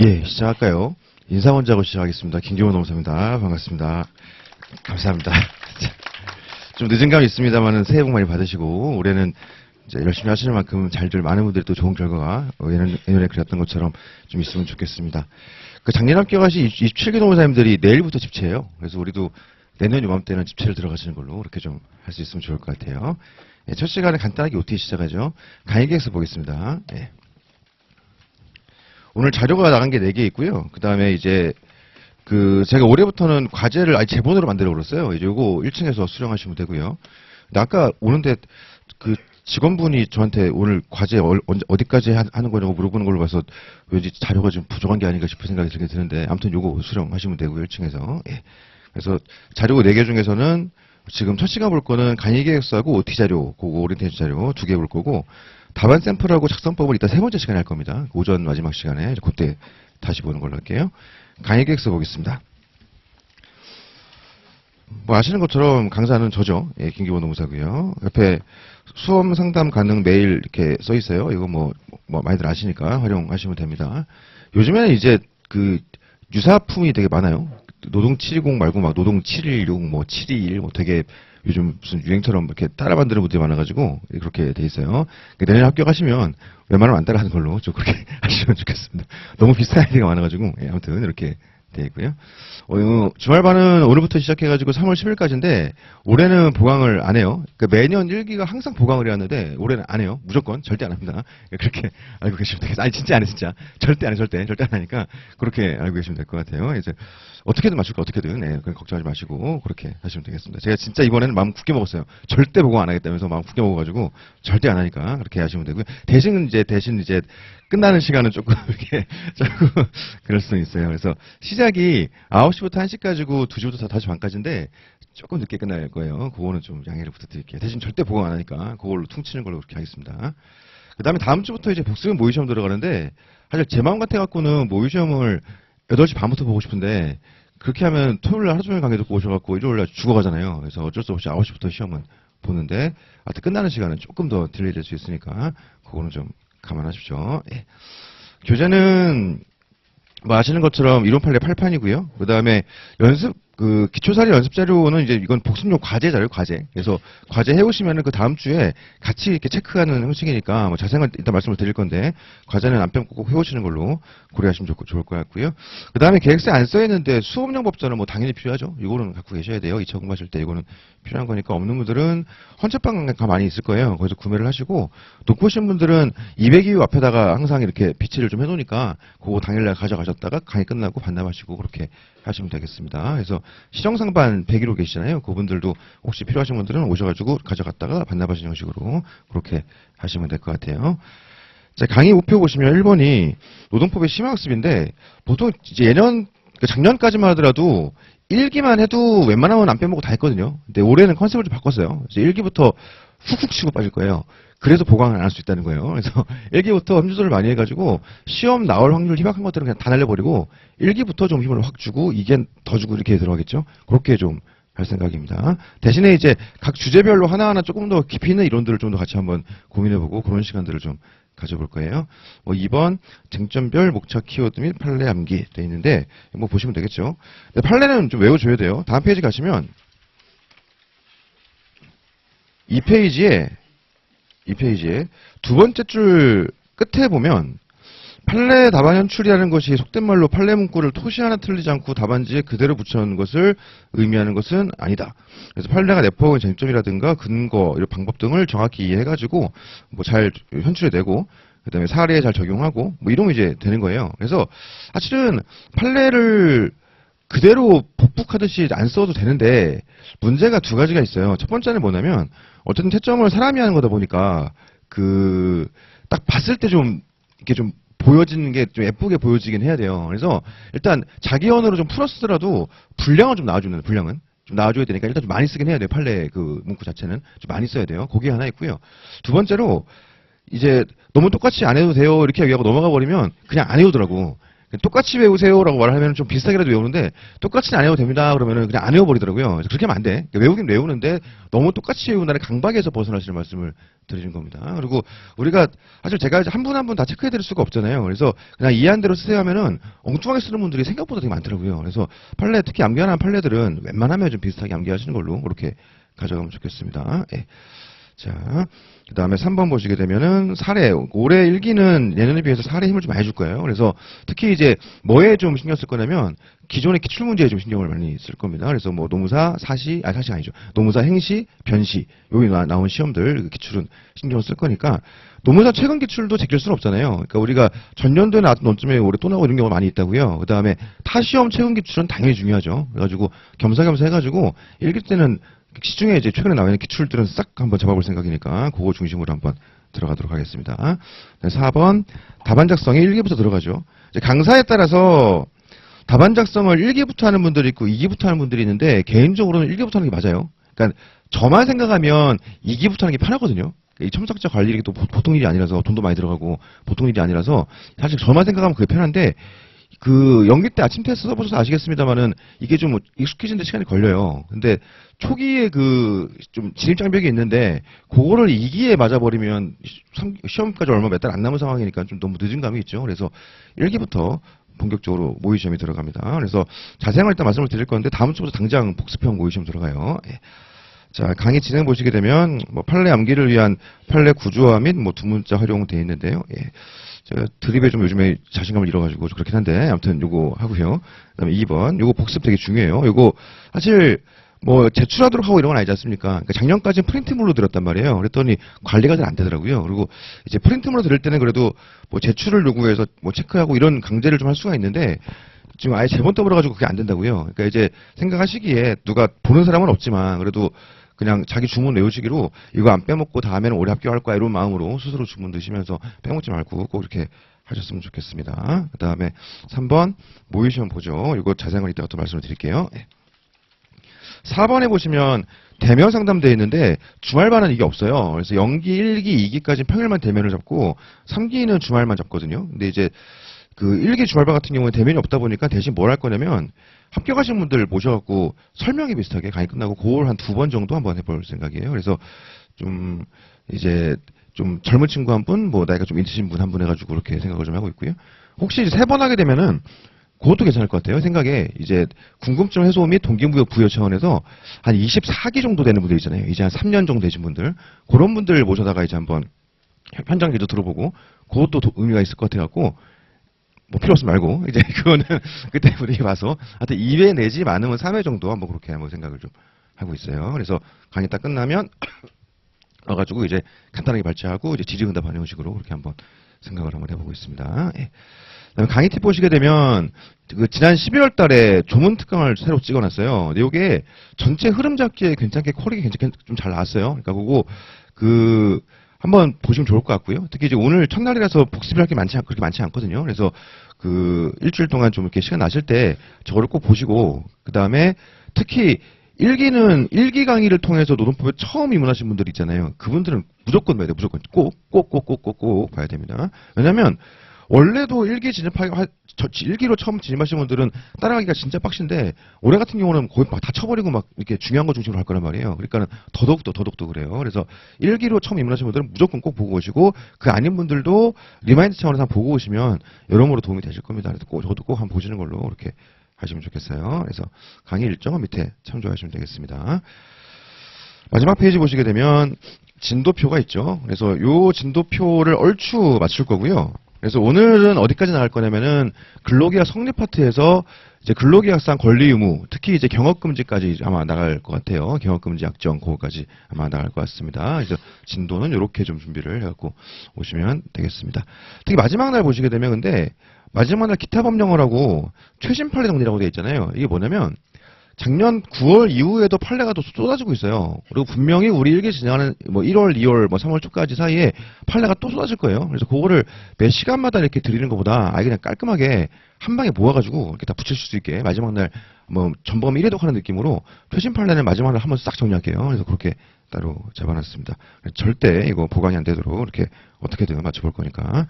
예, 시작할까요? 인사 먼저 하고 시작하겠습니다. 김기호 농사입니다. 반갑습니다. 감사합니다. 좀 늦은 감이 있습니다만은 새해 복 많이 받으시고 올해는 이제 열심히 하시는 만큼 잘들 많은 분들이 또 좋은 결과가 예년에 그렸던 것처럼 좀 있으면 좋겠습니다. 그 작년 합격하신 27기 농사님들이 내일부터 집체예요. 그래서 우리도 내년 요맘때는 집체를 들어가시는 걸로 그렇게 좀 할 수 있으면 좋을 것 같아요. 예, 첫 시간에 간단하게 OT 시작하죠. 강의 계획서 보겠습니다. 예. 오늘 자료가 나간 게 4개 있고요. 그 다음에 이제 제가 올해부터는 과제를 아예 제본으로 만들어 버렸어요. 이제 요거 1층에서 수령하시면 되고요. 근데 아까 오는데 그 직원분이 저한테 오늘 과제 어디까지 하는 거냐고 물어보는 걸로 봐서 왠지 자료가 좀 부족한 게 아닌가 싶은 생각이 들게 드는데 아무튼 요거 수령하시면 되고요. 1층에서. 예. 그래서 자료 4개 중에서는 지금 첫 시간 볼 거는 강의 계획서하고 OT 자료, 그거 오리엔테이션 자료 2개 볼 거고 답안 샘플하고 작성법을 이따 3번째 시간에 할 겁니다. 오전 마지막 시간에 그때 다시 보는 걸로 할게요. 강의 계획서 보겠습니다. 뭐 아시는 것처럼 강사는 저죠. 예, 김기호 농사고요. 옆에 수험 상담 가능 메일 이렇게 써 있어요. 이거 뭐 많이들 아시니까 활용하시면 됩니다. 요즘에는 이제 유사품이 되게 많아요. 노동 720 말고 막 노동 716, 뭐 721, 뭐 되게 요즘 무슨 유행처럼 이렇게 따라 만드는 분들이 많아가지고 그렇게 돼 있어요. 내년에 합격하시면 웬만하면 안 따라하는 걸로 좀 그렇게 하시면 좋겠습니다. 너무 비슷한 아이디가 많아가지고 예, 아무튼 이렇게 돼 있고요. 주말반은 오늘부터 시작해가지고 3월 10일까지인데 올해는 보강을 안 해요. 그러니까 매년 1기가 항상 보강을 해왔는데 올해는 안 해요. 무조건 절대 안 합니다. 그렇게 알고 계시면 되겠어요. 아니 진짜 안 해 진짜. 절대 안 해 절대 안 하니까 그렇게 알고 계시면 될 것 같아요. 이제 어떻게든 맞출 거 어떻게든 그냥 걱정하지 마시고 그렇게 하시면 되겠습니다. 제가 진짜 이번에는 마음 굳게 먹었어요. 절대 보강 안 하겠다면서 마음 굳게 먹어가지고 절대 안 하니까 그렇게 하시면 되고요. 대신 이제 끝나는 시간은 조금 이렇게 조금 그럴 수는 있어요. 그래서 시작이 9시부터 1시 가지고 2시부터 5시 반까지인데 조금 늦게 끝날 거예요. 그거는 좀 양해를 부탁드릴게요. 대신 절대 보강 안 하니까 그걸로 퉁치는 걸로 그렇게 하겠습니다. 그 다음에 다음 주부터 이제 복습 모의시험 들어가는데 사실 제 마음 같아갖고는 모의시험을 8시 반부터 보고 싶은데 그렇게 하면 토요일 날 하루 종일 강의 듣고 오셔갖고 일요일 날 죽어가잖아요. 그래서 어쩔 수 없이 9시부터 시험은 보는데 하여튼 끝나는 시간은 조금 더 딜레이 될 수 있으니까 그거는 좀 감안하십시오. 예. 교재는 뭐 아시는 것처럼 이론 판례 8판이고요. 그 다음에 기초사리 연습 자료는 이제 이건 복습용 과제 자료, 과제. 그래서 과제 해오시면은 그 다음 주에 같이 이렇게 체크하는 형식이니까 뭐 자세한 건 이따 말씀을 드릴 건데 과제는 안 빼먹고 꼭 해오시는 걸로 고려하시면 좋을 것 같고요. 그 다음에 계획서에 안 써있는데 수업용 법전은 뭐 당연히 필요하죠. 이거는 갖고 계셔야 돼요. 2차 공부하실 때 이거는 필요한 거니까 없는 분들은 헌책방가 많이 있을 거예요. 거기서 구매를 하시고 놓고 오신 분들은 202호 앞에다가 항상 이렇게 비치를 좀 해놓으니까 그거 당일날 가져가셨다가 강의 끝나고 반납하시고 그렇게 하시면 되겠습니다. 그래서 시정상반 100위로 계시잖아요. 그분들도 혹시 필요하신 분들은 오셔가지고 가져갔다가 반납하시는 형식으로 그렇게 하시면 될 것 같아요. 자, 강의 우표 보시면 1번이 노동법의 심화학습인데 보통 이제 작년까지만 하더라도 1기만 해도 웬만하면 안 빼먹고 다 했거든요. 근데 올해는 컨셉을 좀 바꿨어요. 이제 1기부터 훅훅 치고 빠질 거예요. 그래서 보강을 안 할 수 있다는 거예요. 그래서 1기부터 힘조절을 많이 해가지고 시험 나올 확률 희박한 것들은 그냥 다 날려버리고 1기부터 좀 힘을 확 주고 2기 더 주고 이렇게 들어가겠죠. 그렇게 좀 할 생각입니다. 대신에 이제 각 주제별로 하나하나 조금 더 깊이 있는 이론들을 좀 더 같이 한번 고민해보고 그런 시간들을 좀 가져볼 거예요. 뭐 2번 쟁점별 목차 키워드 및 판례 암기 돼 있는데 뭐 보시면 되겠죠. 근데 판례는 좀 외워줘야 돼요. 다음 페이지 가시면 이 페이지에 두 번째 줄 끝에 보면 판례 답안 현출이라는 것이 속된 말로 판례 문구를 토시 하나 틀리지 않고 답안지에 그대로 붙여놓은 것을 의미하는 것은 아니다. 그래서 판례가 내포한 쟁점이라든가 근거, 이런 방법 등을 정확히 이해해가지고 뭐 잘 현출해내고 그다음에 사례에 잘 적용하고 뭐 이러면 이제 되는 거예요. 그래서 사실은 판례를 그대로 복붙하듯이 안 써도 되는데 문제가 두 가지가 있어요. 첫 번째는 뭐냐면 어쨌든 채점을 사람이 하는 거다 보니까 딱 봤을 때 좀 이렇게 좀 보여지는 게 좀 예쁘게 보여지긴 해야 돼요. 그래서 일단 자기 언어로 좀 풀었더라도 분량을 좀 나와주는 분량은 좀 나와줘야 되니까 일단 좀 많이 쓰긴 해야 돼요. 판례 문구 자체는 좀 많이 써야 돼요. 그게 하나 있고요. 두 번째로 이제 너무 똑같이 안 해도 돼요 이렇게 얘기하고 넘어가 버리면 그냥 안 해오더라고. 똑같이 외우세요라고 말을 하면 좀 비슷하게라도 외우는데 똑같이는 안 외워도 됩니다. 그러면은 그냥 안 외워버리더라고요. 그래서 그렇게 하면 안 돼. 외우긴 외우는데 너무 똑같이 외운다는 강박에서 벗어나시는 말씀을 드리는 겁니다. 그리고 우리가 사실 제가 한 분 한 분 다 체크해드릴 수가 없잖아요. 그래서 그냥 이해한 대로 쓰세요 하면은 엉뚱하게 쓰는 분들이 생각보다 되게 많더라고요. 그래서 판례, 특히 암기하는 판례들은 웬만하면 좀 비슷하게 암기하시는 걸로 그렇게 가져가면 좋겠습니다. 예. 자, 그 다음에 3번 보시게 되면은 사례. 올해 일기는 예년에 비해서 사례 힘을 좀 많이 줄 거예요. 그래서 특히 이제 뭐에 좀 신경 쓸 거냐면 기존의 기출문제에 좀 신경을 많이 쓸 겁니다. 그래서 뭐 노무사, 사시가 아니죠. 노무사, 행시, 변시. 여기 나온 시험들 기출은 신경을 쓸 거니까 노무사 최근 기출도 제낄 수는 없잖아요. 그러니까 우리가 전년도에 나왔던 논점에 올해 또 나오고 이런 경우가 많이 있다고요. 그 다음에 타 시험 최근 기출은 당연히 중요하죠. 그래가지고 겸사겸사 해가지고 일기 때는 시중에 이제 최근에 나와 있는 기출들은 싹 한번 잡아볼 생각이니까 그거 중심으로 한번 들어가도록 하겠습니다. 4번 답안 작성에 1기부터 들어가죠. 이제 강사에 따라서 답안 작성을 1기부터 하는 분들이 있고 2기부터 하는 분들이 있는데 개인적으로는 1기부터 하는 게 맞아요. 그러니까 저만 생각하면 2기부터 하는 게 편하거든요. 이 첨삭자 관리 일이 또 보통 일이 아니라서 돈도 많이 들어가고 보통 일이 아니라서 사실 저만 생각하면 그게 편한데 그 연기 때 아침 테스트 써보셔서 아시겠습니다만은 이게 좀 익숙해지는데 시간이 걸려요. 근데 초기에 그 좀 진입장벽이 있는데 그거를 2기에 맞아버리면 시험까지 얼마 몇 달 안 남은 상황이니까 좀 너무 늦은 감이 있죠. 그래서 1기부터 본격적으로 모의시험이 들어갑니다. 그래서 자세한 걸 일단 말씀을 드릴 건데 다음 주부터 당장 복습형 모의시험 들어가요. 예. 자, 강의 진행 보시게 되면 뭐 판례 암기를 위한 판례 구조화 및 뭐 두문자 활용되어 있는데요. 예. 제가 드립에 좀 요즘에 자신감을 잃어가지고 좀 그렇긴 한데 아무튼 요거 하고요. 그다음에 2번 요거 복습 되게 중요해요. 요거 사실 뭐 제출하도록 하고 이런 건 아니지 않습니까? 그러니까 작년까지는 프린트물로 들었단 말이에요. 그랬더니 관리가 잘 안 되더라고요. 그리고 이제 프린트물로 들을 때는 그래도 뭐 제출을 요구해서 뭐 체크하고 이런 강제를 좀 할 수가 있는데 지금 아예 제본 떠버려가지고 그게 안 된다고요. 그러니까 이제 생각하시기에 누가 보는 사람은 없지만 그래도 그냥 자기 주문 외우시기로 이거 안 빼먹고 다음에는 올해 합격할 거야 이런 마음으로 스스로 주문 드시면서 빼먹지 말고 꼭 이렇게 하셨으면 좋겠습니다. 그 다음에 3번 모의시험 보죠. 이거 자세한 건 이따가 또 말씀을 드릴게요. 4번에 보시면 대면 상담되어 있는데 주말반은 이게 없어요. 그래서 연기 1기, 2기까지 평일만 대면을 잡고 3기는 주말만 잡거든요. 근데 이제 그 1기 주말반 같은 경우에 대면이 없다 보니까 대신 뭘 할 거냐면 합격하신 분들 모셔갖고 설명이 비슷하게 강의 끝나고 그걸 한 2번 정도 한번 해볼 생각이에요. 그래서 좀 이제 좀 젊은 친구 한 분, 뭐 나이가 좀 있으신 분 한 분 해가지고 그렇게 생각을 좀 하고 있고요. 혹시 3번 하게 되면은 그것도 괜찮을 것 같아요. 생각에 이제 궁금증 해소 및 동기부여 부여 차원에서 한 24기 정도 되는 분들 있잖아요. 이제 한 3년 정도 되신 분들 그런 분들 모셔다가 이제 한번 현장 기도 들어보고 그것도 의미가 있을 것 같아갖고 뭐 필요 없으면 말고 이제 그거는 그때 분위기 봐서 하여튼 2회 내지 많으면 3회 정도 한번 그렇게 한번 생각을 좀 하고 있어요. 그래서 강의 딱 끝나면 와가지고 이제 간단하게 발제하고 이제 질의응답하는 형식으로 그렇게 한번 생각을 한번 해보고 있습니다. 예. 그다음에 강의 팁 보시게 되면 그 지난 12월 달에 조문 특강을 새로 찍어놨어요. 근데 이게 전체 흐름 잡기에 괜찮게 퀄이 괜찮게 좀 잘 나왔어요. 그러니까 그거 그 한번 보시면 좋을 것 같고요. 특히 이제 오늘 첫날이라서 복습을 할 게 그렇게 많지 않거든요. 그래서 그 일주일 동안 좀 이렇게 시간 나실 때 저거를 꼭 보시고 그 다음에 특히 1기 강의를 통해서 노동법에 처음 입문하신 분들 있잖아요. 그분들은 무조건 봐야 돼요. 무조건 꼭 봐야 됩니다. 왜냐면 원래도 1기로 처음 진입하신 분들은 따라가기가 진짜 빡신데 올해 같은 경우는 거의 막 다 쳐버리고 막 이렇게 중요한 거 중심으로 할 거란 말이에요. 그러니까는 더더욱더 그래요. 그래서 1기로 처음 입문하신 분들은 무조건 꼭 보고 오시고 그 아닌 분들도 리마인드 차원에서 한번 보고 오시면 여러모로 도움이 되실 겁니다. 그래서 저도 꼭 한번 보시는 걸로 그렇게 하시면 좋겠어요. 그래서 강의 일정은 밑에 참조하시면 되겠습니다. 마지막 페이지 보시게 되면 진도표가 있죠. 그래서 요 진도표를 얼추 맞출 거고요. 그래서 오늘은 어디까지 나갈 거냐면은 근로계약 성립 파트에서 이제 근로계약상 권리 의무, 특히 이제 경업금지까지 아마 나갈 것 같아요. 경업금지 약정 그거까지 아마 나갈 것 같습니다. 그래서 진도는 이렇게 좀 준비를 해갖고 오시면 되겠습니다. 특히 마지막 날 보시게 되면 근데 마지막 날 기타 법령어라고 최신 판례 정리라고 되어 있잖아요. 이게 뭐냐면 작년 9월 이후에도 판례가 또 쏟아지고 있어요. 그리고 분명히 우리 일기 진행하는 뭐 1월, 2월, 뭐 3월 초까지 사이에 판례가 또 쏟아질 거예요. 그래서 그거를 매 시간마다 이렇게 드리는 것보다 아예 그냥 깔끔하게 한 방에 모아가지고 이렇게 다 붙이실 수 있게 마지막 날 뭐 전범 1회독 하는 느낌으로 최신 판례는 마지막 날 한번 싹 정리할게요. 그래서 그렇게 따로 잡아놨습니다. 절대 이거 보강이 안 되도록 이렇게 어떻게든 맞춰볼 거니까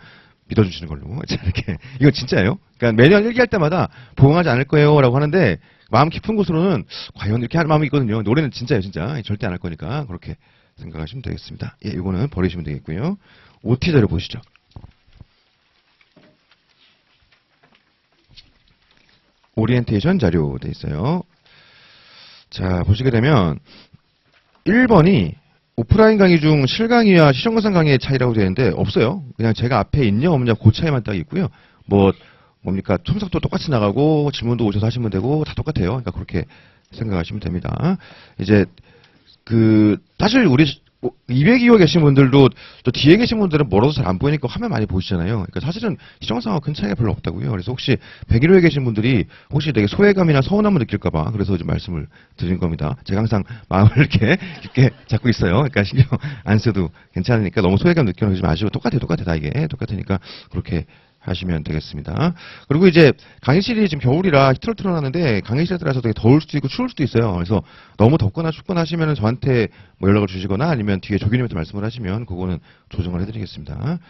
믿어주시는 걸로. 자, 이렇게. 이거 진짜예요. 그러니까 매년 일기할 때마다 보강하지 않을 거예요. 라고 하는데, 마음 깊은 곳으로는 과연 이렇게 하는 마음이 있거든요. 노래는 진짜예요, 진짜. 절대 안 할 거니까. 그렇게 생각하시면 되겠습니다. 예, 이거는 버리시면 되겠고요. OT 자료 보시죠. 오리엔테이션 자료 돼 있어요. 자, 보시게 되면 1번이 오프라인 강의 중 실강의와 실전검사 강의의 차이라고 되어 있는데 없어요. 그냥 제가 앞에 있냐 없냐 그 차이만 딱 있고요. 뭡니까 첨삭도 똑같이 나가고 질문도 오셔서 하시면 되고 다 똑같아요. 그러니까 그렇게 생각하시면 됩니다. 이제 사실 우리 202호 계신 분들도 또 뒤에 계신 분들은 멀어서 잘 안 보이니까 화면 많이 보시잖아요. 그러니까 사실은 시청상하고 큰 차이가 별로 없다고요. 그래서 혹시 101호에 계신 분들이 혹시 되게 소외감이나 서운함을 느낄까봐 그래서 좀 말씀을 드린 겁니다. 제가 항상 마음을 이렇게 깊게 잡고 있어요. 그러니까 신경 안 써도 괜찮으니까 너무 소외감 느끼지 마시고 똑같아 다 이게 똑같으니까 그렇게 하시면 되겠습니다. 그리고 이제 강의실이 지금 겨울이라 히터를 틀어놨는데 강의실에 따라서 되게 더울 수도 있고 추울 수도 있어요. 그래서 너무 덥거나 춥거나 하시면 저한테 뭐 연락을 주시거나 아니면 뒤에 조교님한테 말씀을 하시면 그거는 조정을 해드리겠습니다.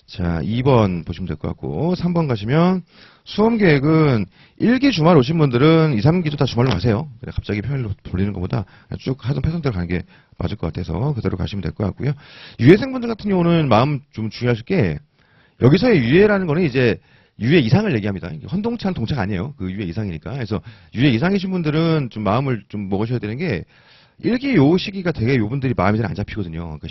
자, 2번 보시면 될 것 같고 3번 가시면 수험 계획은 1기 주말 오신 분들은 2, 3기도 다 주말로 가세요. 갑자기 평일로 돌리는 것보다 쭉 하던 패턴대로 가는 게 맞을 것 같아서 그대로 가시면 될 것 같고요. 유예생분들 같은 경우는 마음 좀 주의하실 게 여기서의 유예라는 거는 이제 유예 이상을 얘기합니다. 헌동찬 동착 아니에요. 그 유예 이상이니까. 그래서 유예 이상이신 분들은 좀 마음을 좀 먹으셔야 되는 게 1기 요 시기가 되게 요분들이 마음이 잘 안 잡히거든요. 그러니까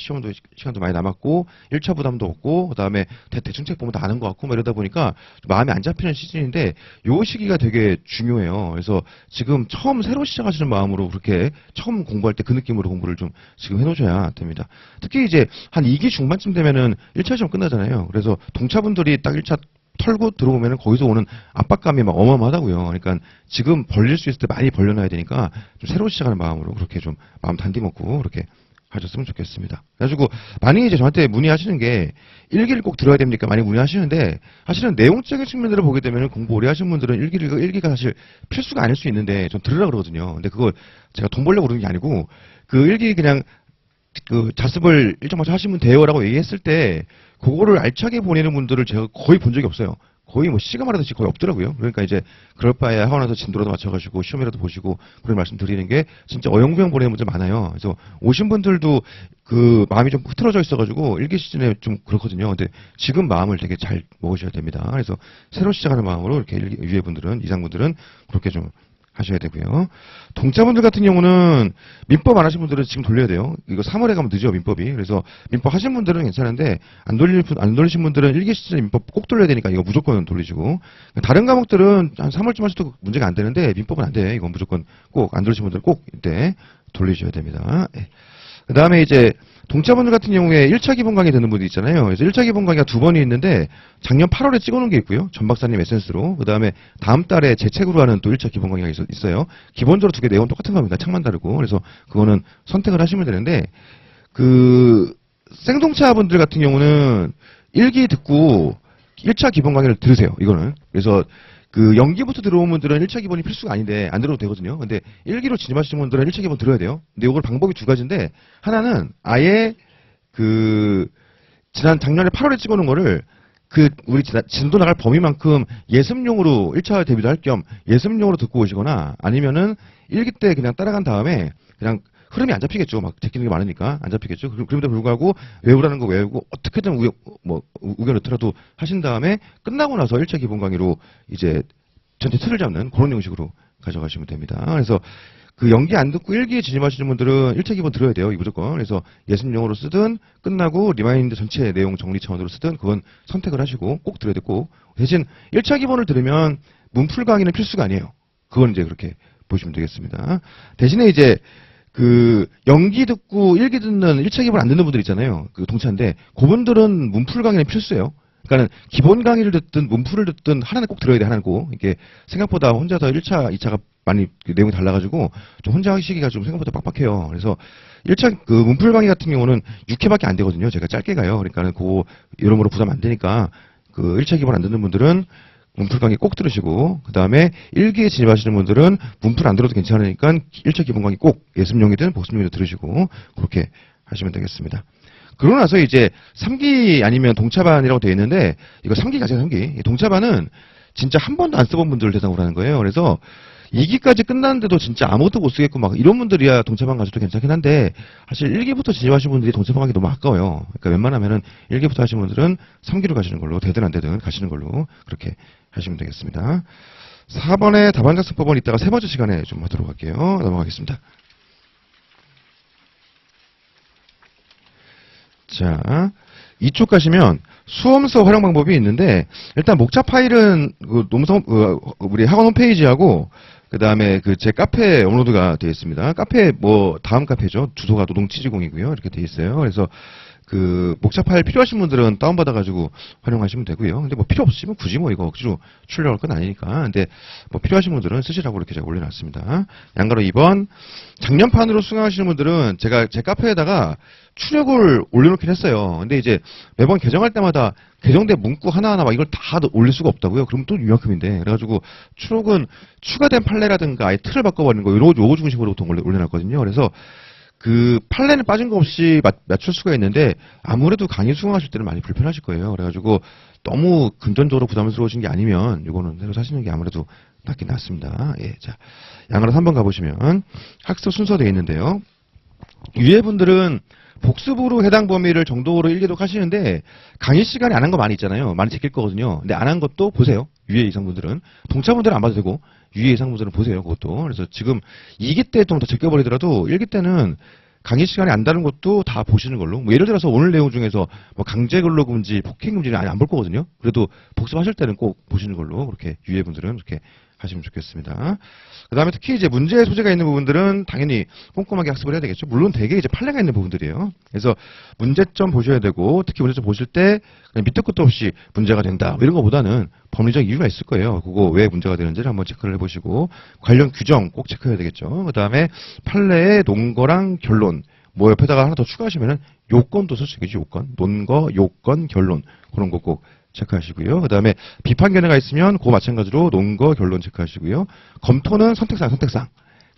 시간도 많이 남았고 1차 부담도 없고 그다음에 대충 책 보면 다 아는 것 같고 막 이러다 보니까 마음이 안 잡히는 시즌인데 요 시기가 되게 중요해요. 그래서 지금 처음 새로 시작하시는 마음으로 그렇게 처음 공부할 때 그 느낌으로 공부를 좀 지금 해놓으셔야 됩니다. 특히 이제 한 2기 중반쯤 되면은 1차 시험 끝나잖아요. 그래서 동차분들이 딱 1차 털고 들어오면은 거기서 오는 압박감이 막 어마어마하다고요. 그러니까 지금 벌릴 수 있을 때 많이 벌려놔야 되니까 좀 새로 시작하는 마음으로 그렇게 좀 마음 단디 먹고 그렇게 하셨으면 좋겠습니다. 그래가지고 많이 이제 저한테 문의하시는 게 1기를 꼭 들어야 됩니까? 많이 문의하시는데 사실은 내용적인 측면으로 보게 되면 공부 오래 하신 분들은 1기가 사실 필수가 아닐 수 있는데 전 들으라 그러거든요. 근데 그거 제가 돈 벌려고 그러는 게 아니고 그 1기 그냥 자습을 일정 맞춰 하시면 돼요라고 얘기했을 때 그거를 알차게 보내는 분들을 제가 거의 본 적이 없어요. 거의 뭐 시가 말하듯이 거의 없더라고요. 그러니까 이제 그럴 바에 하고 나서 진도라도 맞춰가지고 시험이라도 보시고 그런 말씀 드리는 게 진짜 어영부영 보내는 분들 많아요. 그래서 오신 분들도 그 마음이 좀 흐트러져 있어가지고 1기 시즌에 좀 그렇거든요. 근데 지금 마음을 되게 잘 먹으셔야 됩니다. 그래서 새로 시작하는 마음으로 이렇게 유예분들은 이상분들은 그렇게 좀 하셔야 되고요. 동차분들 같은 경우는 민법 안 하신 분들은 지금 돌려야 돼요. 이거 3월에 가면 늦어요, 민법이. 그래서 민법 하신 분들은 괜찮은데 안 돌리신 분들은 1기 시즌에 민법 꼭 돌려야 되니까 이거 무조건 돌리시고 다른 과목들은 한 3월쯤 하셔도 문제가 안 되는데 민법은 안 돼. 이건 무조건 꼭 안 돌리신 분들은 꼭 이때 돌리셔야 됩니다. 그 다음에 이제 동차분들 같은 경우에 1차 기본 강의 듣는 분들 있잖아요. 그래서 1차 기본 강의가 2번이 있는데 작년 8월에 찍어놓은 게 있고요. 전 박사님 에센스로. 그 다음에 다음 달에 제 책으로 하는 또 1차 기본 강의가 있어요. 기본적으로 두 개 내용은 똑같은 겁니다. 책만 다르고. 그래서 그거는 선택을 하시면 되는데 생동차 분들 같은 경우는 1기 듣고 1차 기본 강의를 들으세요. 이거는. 그래서 연기부터 들어온 분들은 1차 기본이 필수가 아닌데 안 들어도 되거든요. 근데 1기로 진입하시는 분들은 1차 기본 들어야 돼요. 근데 이걸 방법이 두 가지인데 하나는 아예 작년에 8월에 찍어놓은 거를 우리 진도 나갈 범위만큼 예습용으로 1차 대비도 할 겸 예습용으로 듣고 오시거나 아니면은 1기 때 그냥 따라간 다음에 그냥 흐름이 안 잡히겠죠. 막 제끼는 게 많으니까 안 잡히겠죠. 그럼에도 불구하고 외우라는 거 외우고 어떻게든 우겨 넣더라도 하신 다음에 끝나고 나서 1차 기본 강의로 이제 전체 틀을 잡는 그런 형식으로 가져가시면 됩니다. 그래서 연기 안 듣고 1기에 진입하시는 분들은 1차 기본 들어야 돼요. 이 무조건. 그래서 예습용으로 쓰든 끝나고 리마인드 전체 내용 정리 차원으로 쓰든 그건 선택을 하시고 꼭 들어야 되고 대신 1차 기본을 들으면 문풀 강의는 필수가 아니에요. 그건 이제 그렇게 보시면 되겠습니다. 대신에 이제 연기 듣고 1기 듣는 1차 기본 안 듣는 분들 있잖아요. 동차인데 그분들은 문풀 강의는 필수예요. 그러니까는 기본 강의를 듣든 문풀을 듣든 하나는 꼭 들어야 돼. 하나는 꼭. 이게 생각보다 혼자서 1차, 2차가 많이 내용이 달라가지고 좀 혼자 하시기가 좀 생각보다 빡빡해요. 그래서 1차 문풀 강의 같은 경우는 6회밖에 안 되거든요. 제가 짧게 가요. 그러니까는 여러모로 부담 안 되니까 1차 기본 안 듣는 분들은 문풀 강의 꼭 들으시고 그 다음에 1기에 진입하시는 분들은 문풀 안 들어도 괜찮으니까 1차 기본 강의 꼭 예습용이든 복습용이든 들으시고 그렇게 하시면 되겠습니다. 그러고 나서 이제 3기 아니면 동차반이라고 되어 있는데 이거 3기 가세요, 3기. 동차반은 진짜 한 번도 안 써본 분들을 대상으로 하는 거예요. 그래서 2기까지 끝났는데도 진짜 아무것도 못 쓰겠고 막 이런 분들이야 동차반 가셔도 괜찮긴 한데 사실 1기부터 진입하신 분들이 동차반 가기 너무 아까워요. 그러니까 웬만하면은 1기부터 하신 분들은 3기로 가시는 걸로 되든 안 되든 가시는 걸로 그렇게 하시면 되겠습니다. 4번의 답안 작성법은 이따가 세 번째 시간에 좀 하도록 할게요. 넘어가겠습니다. 자, 이쪽 가시면 수험서 활용 방법이 있는데 일단 목차 파일은 그 우리 학원 홈페이지하고 그 다음에 그 제 카페에 업로드가 되어 있습니다. 카페 다음 카페죠. 주소가 노동치지공이고요. 이렇게 되어 있어요. 그래서 그 목차 파일 필요하신 분들은 다운받아가지고 활용하시면 되고요. 근데 필요 없으시면 굳이 이거 억지로 출력할 건 아니니까. 근데 필요하신 분들은 쓰시라고 이렇게 제가 올려놨습니다. 양가로 2번. 작년판으로 수강하시는 분들은 제가 제 카페에다가 출력을 올려놓긴 했어요. 근데 이제 매번 개정할 때마다 개정된 문구 하나하나 이걸 다 올릴 수가 없다고요. 그러면 또 이만큼인데. 그래가지고 출력은 추가된 판례라든가 아예 틀을 바꿔버리는 거 요거 중심으로 보통 올려놨거든요. 그래서 그 판례는 빠진 거 없이 맞출 수가 있는데 아무래도 강의 수강하실 때는 많이 불편하실 거예요. 그래가지고 너무 금전적으로 부담스러우신 게 아니면 이거는 새로 사시는 게 아무래도 낫긴 낫습니다. 예, 자, 양가로 3번 가보시면 학습 순서되어 있는데요. 위에 분들은 복습으로 해당 범위를 정도로 1, 2독 하시는데 강의 시간에 안 한 거 많이 있잖아요. 많이 제낄 거거든요. 근데 안 한 것도 보세요. 위에 이상분들은. 동차분들은 안 봐도 되고 위에 이상분들은 보세요. 그것도. 그래서 지금 2기 때 좀 더 제껴버리더라도 1기 때는 강의 시간에 안 다른 것도 다 보시는 걸로. 예를 들어서 오늘 내용 중에서 강제 근로금지, 폭행금지는 아예 안 볼 거거든요. 그래도 복습하실 때는 꼭 보시는 걸로 그렇게 위에 분들은 그렇게 하시면 좋겠습니다. 그 다음에 특히 이제 문제 소재가 있는 부분들은 당연히 꼼꼼하게 학습을 해야 되겠죠. 물론 되게 이제 판례가 있는 부분들이에요. 그래서 문제점 보셔야 되고 특히 문제점 보실 때 그냥 밑도 끝도 없이 문제가 된다 이런 것보다는 법리적 이유가 있을 거예요. 그거 왜 문제가 되는지를 한번 체크를 해보시고 관련 규정 꼭 체크해야 되겠죠. 그 다음에 판례의 논거랑 결론 옆에다가 하나 더 추가하시면은 요건도 쓸 수 있겠죠. 요건, 논거, 요건, 결론 그런 거 꼭 체크하시고요. 그 다음에 비판 견해가 있으면 그거 마찬가지로 논거, 결론 체크하시고요. 검토는 선택사항.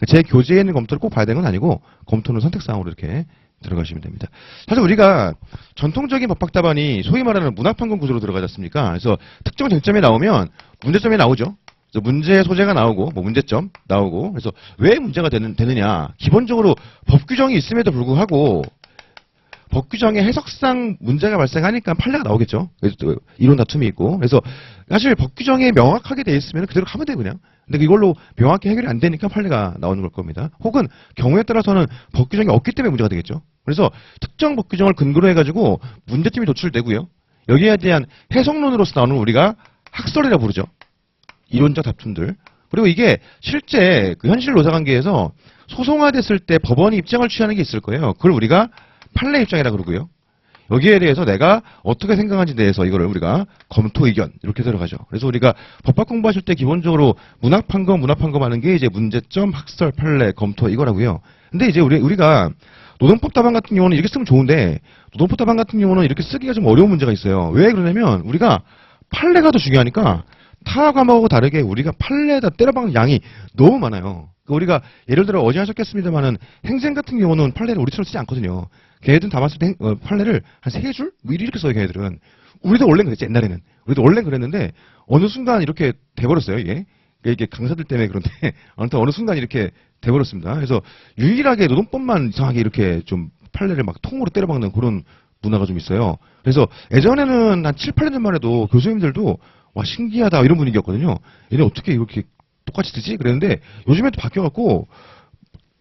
제 교재에 있는 검토를 꼭 봐야 되는 건 아니고 검토는 선택사항으로 이렇게 들어가시면 됩니다. 사실 우리가 전통적인 법학답안이 소위 말하는 문학판권 구조로 들어가지 않습니까? 그래서 특정 쟁점이 나오면 문제점이 나오죠. 그래서 문제 소재가 나오고 문제점 나오고 그래서 왜 문제가 되느냐. 기본적으로 법 규정이 있음에도 불구하고 법 규정의 해석상 문제가 발생하니까 판례가 나오겠죠. 그래서 또 이론 다툼이 있고. 그래서 사실 법 규정에 명확하게 돼 있으면 그대로 가면 돼요, 그냥. 근데 이걸로 명확히 해결이 안 되니까 판례가 나오는 걸 겁니다. 혹은 경우에 따라서는 법 규정이 없기 때문에 문제가 되겠죠. 그래서 특정 법 규정을 근거로 해가지고 문제점이 도출되고요. 여기에 대한 해석론으로서 나오는 우리가 학설이라 부르죠. 이론적 다툼들. 그리고 이게 실제 그 현실 노사관계에서 소송화됐을 때 법원이 입장을 취하는 게 있을 거예요. 그걸 우리가 판례 입장이라 그러고요. 여기에 대해서 내가 어떻게 생각하는지에 대해서 이거를 우리가 검토 의견 이렇게 들어가죠. 그래서 우리가 법학 공부하실 때 기본적으로 문학판검 하는 게 이제 문제점, 학설, 판례, 검토 이거라고요. 근데 이제 우리가 노동법 답안 같은 경우는 이렇게 쓰면 좋은데 노동법 답안 같은 경우는 이렇게 쓰기가 좀 어려운 문제가 있어요. 왜 그러냐면 우리가 판례가 더 중요하니까 타 과목하고 다르게 우리가 판례에다 때려박는 양이 너무 많아요. 우리가 예를 들어 어제 하셨겠습니다만은 행생 같은 경우는 판례를 우리처럼 쓰지 않거든요. 걔네들은 다 봤을 때 판례를 한 3줄? 이렇게 써요, 걔네들은. 우리도 원래 그랬지, 옛날에는. 우리도 원래 그랬는데 어느 순간 이렇게 돼버렸어요, 이게. 이게 강사들 때문에 그런데 아무튼 어느 순간 이렇게 돼버렸습니다. 그래서 유일하게 노동법만 이상하게 이렇게 좀 판례를 막 통으로 때려박는 그런 문화가 좀 있어요. 그래서 예전에는 한 7, 8년 전만 해도 교수님들도 와 신기하다 이런 분위기였거든요. 얘네 어떻게 이렇게 똑같이 쓰지? 그랬는데 요즘에 또 바뀌어갖고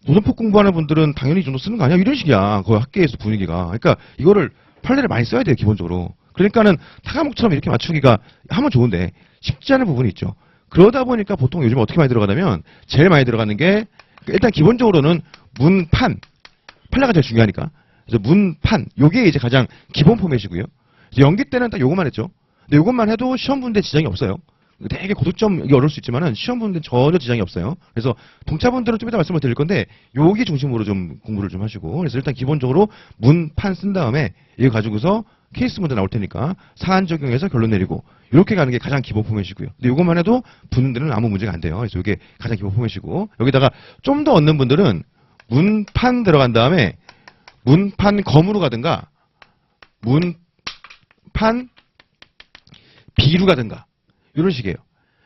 노동법 공부하는 분들은 당연히 이 정도 쓰는 거 아니야? 이런 식이야. 그 학계에서 분위기가. 그러니까 이거를 판례를 많이 써야 돼요, 기본적으로. 그러니까는 타과목처럼 이렇게 맞추기가 하면 좋은데 쉽지 않은 부분이 있죠. 그러다 보니까 보통 요즘 어떻게 많이 들어가냐면 제일 많이 들어가는 게 일단 기본적으로는 문판. 판례가 제일 중요하니까. 그래서 문판. 요게 이제 가장 기본 포맷이고요. 연기 때는 딱 요것만 했죠. 근데 요것만 해도 시험 보는데 지장이 없어요. 되게 고득점이 어려울 수 있지만은 시험 보는데 전혀 지장이 없어요. 그래서 동차분들은 좀 이따 말씀을 드릴 건데 여기 중심으로 좀 공부를 좀 하시고 그래서 일단 기본적으로 문판 쓴 다음에 이거 가지고서 케이스 문제 나올 테니까 사안 적용해서 결론 내리고 이렇게 가는 게 가장 기본 포맷이고요. 근데 이것만 해도 붙는 데는 아무 문제가 안 돼요. 그래서 이게 가장 기본 포맷이고 여기다가 좀 더 얻는 분들은 문판 들어간 다음에 문판 검으로 가든가 문판 B로 가든가 이런 식이에요.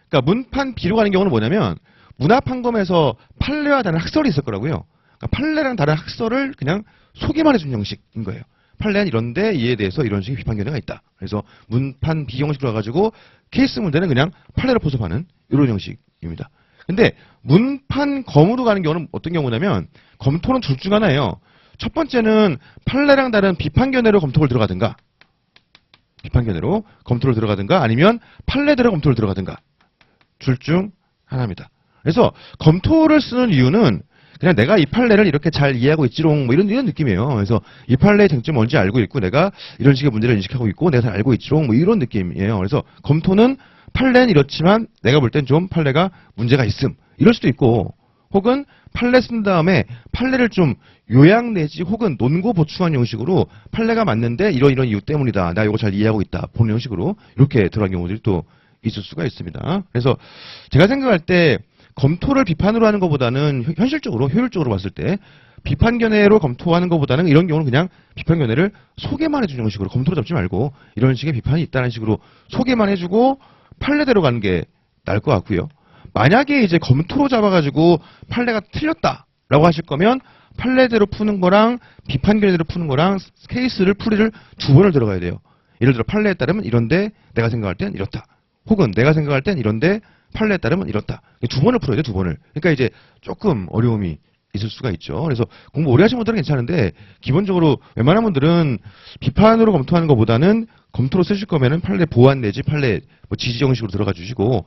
그러니까 문판 B로 가는 경우는 뭐냐면 문화판검에서 판례와 다른 학설이 있을 거라고요. 그러니까 판례랑 다른 학설을 그냥 소개만 해준 형식인 거예요. 판례는 이런데 이에 대해서 이런 식의 비판 견해가 있다. 그래서 문판 B 형식으로 가가지고 케이스 문제는 그냥 판례로 포섭하는 이런 형식입니다. 근데 문판 검으로 가는 경우는 어떤 경우냐면 검토는 둘 중 하나예요. 첫 번째는 판례랑 다른 비판 견해로 검토를 들어가든가 비판 견해로 검토를 들어가든가 아니면 판례대로 검토를 들어가든가 둘 중 하나입니다. 그래서 검토를 쓰는 이유는 그냥 내가 이 판례를 이렇게 잘 이해하고 있지롱 뭐 이런 느낌이에요. 그래서 이 판례의 쟁점이 뭔지 알고 있고 내가 이런 식의 문제를 인식하고 있고 내가 잘 알고 있지롱 뭐 이런 느낌이에요. 그래서 검토는 판례는 이렇지만 내가 볼 땐 좀 판례가 문제가 있음 이럴 수도 있고 혹은 판례 쓴 다음에 판례를 좀 요약 내지 혹은 논고 보충한 형식으로 판례가 맞는데 이런 이유 때문이다. 나 이거 잘 이해하고 있다. 보는 형식으로 이렇게 들어간 경우들이 또 있을 수가 있습니다. 그래서 제가 생각할 때 검토를 비판으로 하는 것보다는 현실적으로 효율적으로 봤을 때 비판 견해로 검토하는 것보다는 이런 경우는 그냥 비판 견해를 소개만 해주는 형식으로 검토를 잡지 말고 이런 식의 비판이 있다는 식으로 소개만 해주고 판례대로 가는 게 나을 것 같고요. 만약에 이제 검토로 잡아가지고 판례가 틀렸다라고 하실 거면 판례대로 푸는 거랑 비판 견해대로 푸는 거랑 케이스를 풀이를 두 번을 들어가야 돼요. 예를 들어 판례에 따르면 이런데 내가 생각할 땐 이렇다. 혹은 내가 생각할 땐 이런데 판례에 따르면 이렇다. 두 번을 풀어야 돼, 두 번을. 그러니까 이제 조금 어려움이 있을 수가 있죠. 그래서 공부 오래 하신 분들은 괜찮은데 기본적으로 웬만한 분들은 비판으로 검토하는 것보다는 검토로 쓰실 거면은 판례 보완 내지 판례 뭐 지지 형식으로 들어가 주시고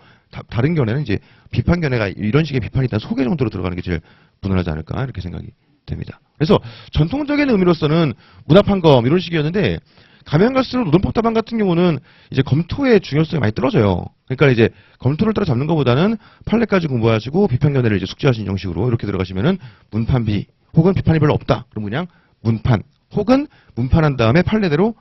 다른 견해는 이제 비판 견해가 이런 식의 비판이 있다 소개 정도로 들어가는 게 제일 무난하지 않을까 이렇게 생각이 됩니다. 그래서 전통적인 의미로서는 문화판검 이런 식이었는데 가면 갈수록 노동법다방 같은 경우는 이제 검토의 중요성이 많이 떨어져요. 그러니까 이제 검토를 따라잡는 것보다는 판례까지 공부하시고 비판 견해를 이제 숙지하신 형식으로 이렇게 들어가시면은 문판 B 혹은 비판이 별로 없다. 그럼 그냥 문판 혹은 문판한 다음에 판례대로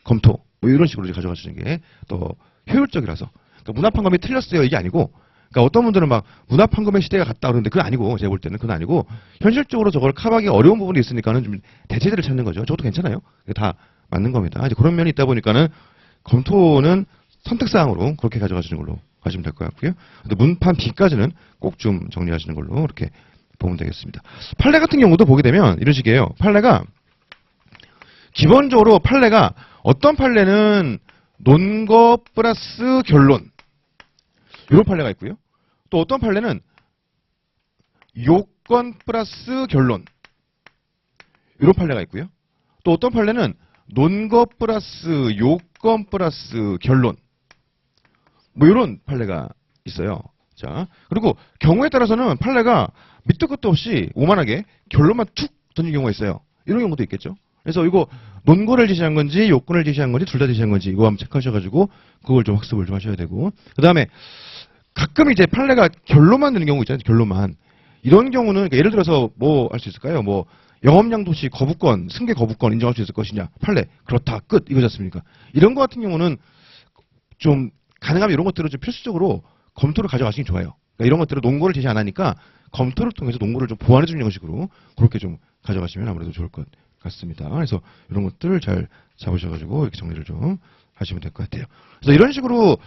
검토 뭐 이런 식으로 이제 가져가시는 게 더 효율적이라서. 그러니까 문화판검이 틀렸어요 이게 아니고. 그러니까 어떤 분들은 막 문화판검의 시대가 갔다 그러는데 그건 아니고 제가 볼 때는 그건 아니고 현실적으로 저걸 커버하기 어려운 부분이 있으니까는 좀 대체제를 찾는 거죠. 저것도 괜찮아요. 다 맞는 겁니다. 이제 그런 면이 있다 보니까는 검토는 선택사항으로 그렇게 가져가시는 걸로 하시면 될 것 같고요. 근데 문판 B까지는 꼭 좀 정리하시는 걸로 이렇게 보면 되겠습니다. 판례 같은 경우도 보게 되면 이런 식이에요. 판례가 기본적으로 판례가 어떤 판례는 논거 플러스 결론 이런 판례가 있고요. 또 어떤 판례는 요건 플러스 결론 이런 판례가 있고요. 또 어떤 판례는 논거 플러스 요건 플러스 결론 뭐 이런 판례가 있어요. 자 그리고 경우에 따라서는 판례가 밑도 끝도 없이 오만하게 결론만 툭 던진 경우가 있어요. 이런 경우도 있겠죠. 그래서 이거 논거를 제시한 건지 요건을 제시한 건지 둘 다 제시한 건지 이거 한번 체크하셔가지고 그걸 좀 학습을 좀 하셔야 되고 그 다음에 가끔 이제 판례가 결론만 드는 경우 있잖아요. 결론만 이런 경우는 그러니까 예를 들어서 뭐 할 수 있을까요? 뭐 영업양도시 거부권, 승계 거부권 인정할 수 있을 것이냐. 판례. 그렇다. 끝. 이거지 않습니까? 이런 것 같은 경우는 좀 가능하면 이런 것들을 좀 필수적으로 검토를 가져가시기 좋아요. 그러니까 이런 것들을 논거를 제시 안 하니까 검토를 통해서 논거를 좀 보완해주는 형식으로 그렇게 좀 가져가시면 아무래도 좋을 것 같습니다. 그래서 이런 것들을 잘 잡으셔가지고 이렇게 정리를 좀 하시면 될 것 같아요. 그래서 이런 식으로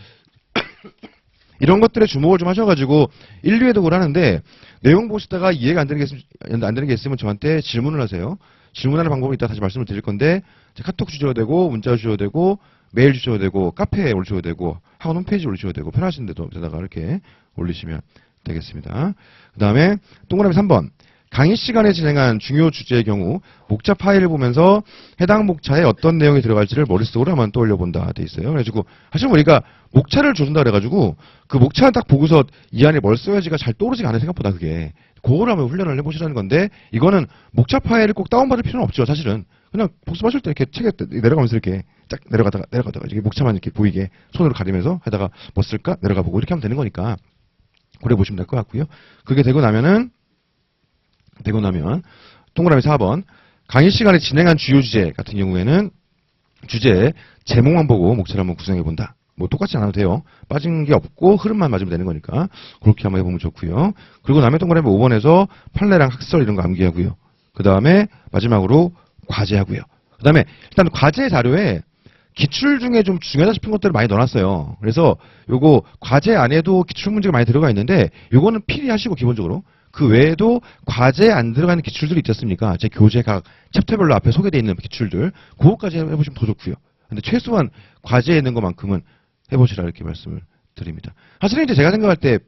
이런 것들에 주목을 좀 하셔가지고 1, 2회독을 하는데 내용 보시다가 이해가 안 되는 게 있으면 저한테 질문을 하세요. 질문하는 방법은 이따 다시 말씀을 드릴 건데 카톡 주셔도 되고 문자 주셔도 되고 메일 주셔도 되고 카페에 올리셔도 되고 학원 홈페이지에 올리셔도 되고 편하신 데다가 이렇게 올리시면 되겠습니다. 그 다음에 동그라미 3번 강의 시간에 진행한 중요 주제의 경우 목차 파일을 보면서 해당 목차에 어떤 내용이 들어갈지를 머릿속으로 한번 떠올려본다 돼 있어요. 그래가지고 사실 우리가 목차를 줘준다 그래가지고 그 목차를 딱 보고서 이 안에 뭘 써야지가 잘 떠오르지가 않아요. 생각보다 그게. 그거를 한번 훈련을 해보시라는 건데 이거는 목차 파일을 꼭 다운받을 필요는 없죠. 사실은. 그냥 복습하실 때 이렇게 책에 내려가면서 이렇게 쫙 내려가다가 이렇게 목차만 이렇게 보이게 손으로 가리면서 하다가 뭐 쓸까? 내려가 보고 이렇게 하면 되는 거니까 그래 보시면 될 것 같고요. 그게 되고 나면 동그라미 4번 강의 시간에 진행한 주요 주제 같은 경우에는 주제 제목만 보고 목차를 한번 구성해 본다. 뭐 똑같지 않아도 돼요. 빠진 게 없고 흐름만 맞으면 되는 거니까 그렇게 한번 해보면 좋고요. 그리고 남의 동그라미 5번에서 판례랑 학설 이런 거 암기하고요. 그 다음에 마지막으로 과제하고요. 그 그다음에 일단 과제 자료에 기출 중에 좀 중요하다 싶은 것들을 많이 넣어놨어요. 그래서 요거 과제 안에도 기출 문제가 많이 들어가 있는데 요거는 필히 하시고 기본적으로 그 외에도 과제에 안 들어가는 기출들이 있지 않습니까? 제 교재 각 챕터별로 앞에 소개되어 있는 기출들 그거까지 해보시면 더 좋고요. 근데 최소한 과제에 있는 것만큼은 해보시라 이렇게 말씀을 드립니다. 사실은 이제 제가 생각할 때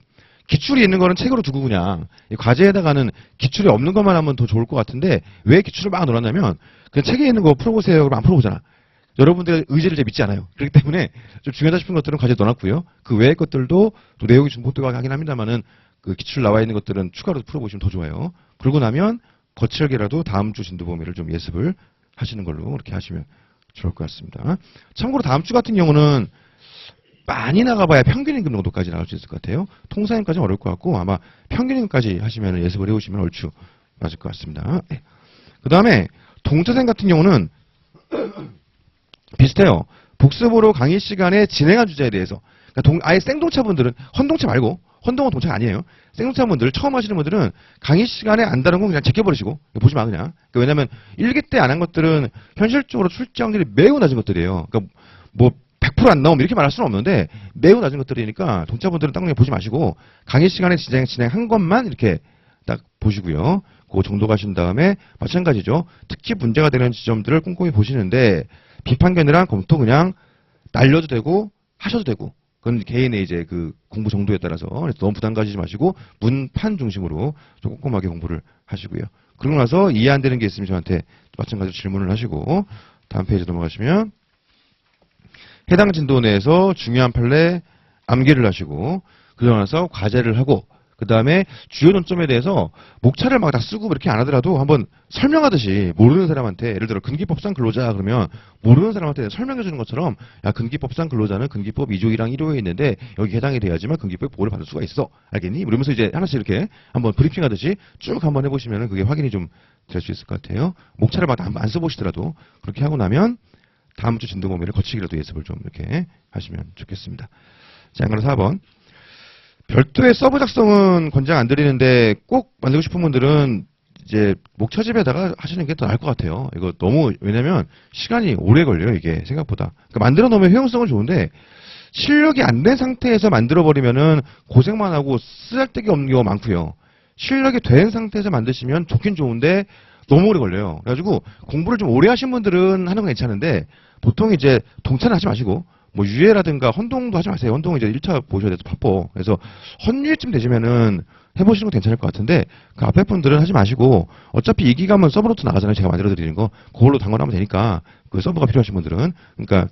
기출이 있는 거는 책으로 두고 그냥 이 과제에다가는 기출이 없는 것만 하면 더 좋을 것 같은데 왜 기출을 막 넣어놨냐면 그냥 책에 있는 거 풀어보세요. 그럼 안 풀어보잖아. 여러분들의 의지를 제가 믿지 않아요. 그렇기 때문에 좀 중요하다 싶은 것들은 과제에 넣어놨고요. 그 외의 것들도 또 내용이 중복되고 하긴 합니다만은 그 기출 나와 있는 것들은 추가로 풀어보시면 더 좋아요. 그러고 나면 거칠게라도 다음 주 진도 범위를 좀 예습을 하시는 걸로 그렇게 하시면 좋을 것 같습니다. 참고로 다음 주 같은 경우는 많이 나가봐야 평균 임금 정도까지 나갈 수 있을 것 같아요. 통사임까지는 어려울 것 같고 아마 평균 임금까지 하시면 예습을 해오시면 얼추 맞을 것 같습니다. 네. 그 다음에 동차생 같은 경우는 비슷해요. 복습으로 강의 시간에 진행한 주제에 대해서 그러니까 아예 생동차분들은 헌동차 말고 헌동은 동차가 아니에요. 생동차분들 처음 하시는 분들은 강의 시간에 안 다른 건 그냥 제껴버리시고 보지 마 그냥. 그러니까 왜냐하면 1기 때 안 한 것들은 현실적으로 출제 확률이 매우 낮은 것들이에요. 그러니까 뭐 100% 안 나오면 이렇게 말할 수는 없는데 매우 낮은 것들이니까 동차분들은 딱 그냥 보지 마시고 강의 시간에 진행한 것만 이렇게 딱 보시고요. 그 정도 가신 다음에 마찬가지죠. 특히 문제가 되는 지점들을 꼼꼼히 보시는데 비판견이랑 검토 그냥 날려도 되고 하셔도 되고 그건 개인의 이제 그 공부 정도에 따라서 너무 부담 가지지 마시고 문판 중심으로 좀 꼼꼼하게 공부를 하시고요. 그러고 나서 이해 안 되는 게 있으면 저한테 마찬가지로 질문을 하시고 다음 페이지 넘어가시면 해당 진도 내에서 중요한 판례 암기를 하시고 그러고 나서 과제를 하고 그 다음에 주요 논점에 대해서 목차를 막 다 쓰고 이렇게 안 하더라도 한번 설명하듯이 모르는 사람한테 예를 들어 근기법상 근로자 그러면 모르는 사람한테 설명해 주는 것처럼 야 근기법상 근로자는 근기법 2조 1항 1호에 있는데 여기 해당이 돼야지만 근기법 보호를 받을 수가 있어. 알겠니? 이러면서 이제 하나씩 이렇게 한번 브리핑 하듯이 쭉 한번 해보시면 그게 확인이 좀 될 수 있을 것 같아요. 목차를 막 안 써보시더라도 그렇게 하고 나면 다음 주 진도 범위를 거치기라도 예습을 좀 이렇게 하시면 좋겠습니다. 자, 그럼 4번. 별도의 서브 작성은 권장 안 드리는데 꼭 만들고 싶은 분들은 이제 목차집에다가 하시는 게 더 나을 것 같아요. 이거 너무 왜냐면 시간이 오래 걸려요. 이게 생각보다. 그러니까 만들어 놓으면 효용성은 좋은데 실력이 안 된 상태에서 만들어 버리면은 고생만 하고 쓰잘데기 없는 경우가 많고요. 실력이 된 상태에서 만드시면 좋긴 좋은데 너무 오래 걸려요. 그래가지고 공부를 좀 오래 하신 분들은 하는 건 괜찮은데 보통 이제 동차는 하지 마시고 뭐 유예라든가 헌동도 하지 마세요. 헌동은 이제 1차 보셔야 돼서 바빠. 그래서 헌유예쯤 되시면은 해보시는 건 괜찮을 것 같은데 그 앞에 분들은 하지 마시고 어차피 이 기간은 서브노트 나가잖아요. 제가 만들어 드리는 거 그걸로 당근하면 되니까 그 서브가 필요하신 분들은 그러니까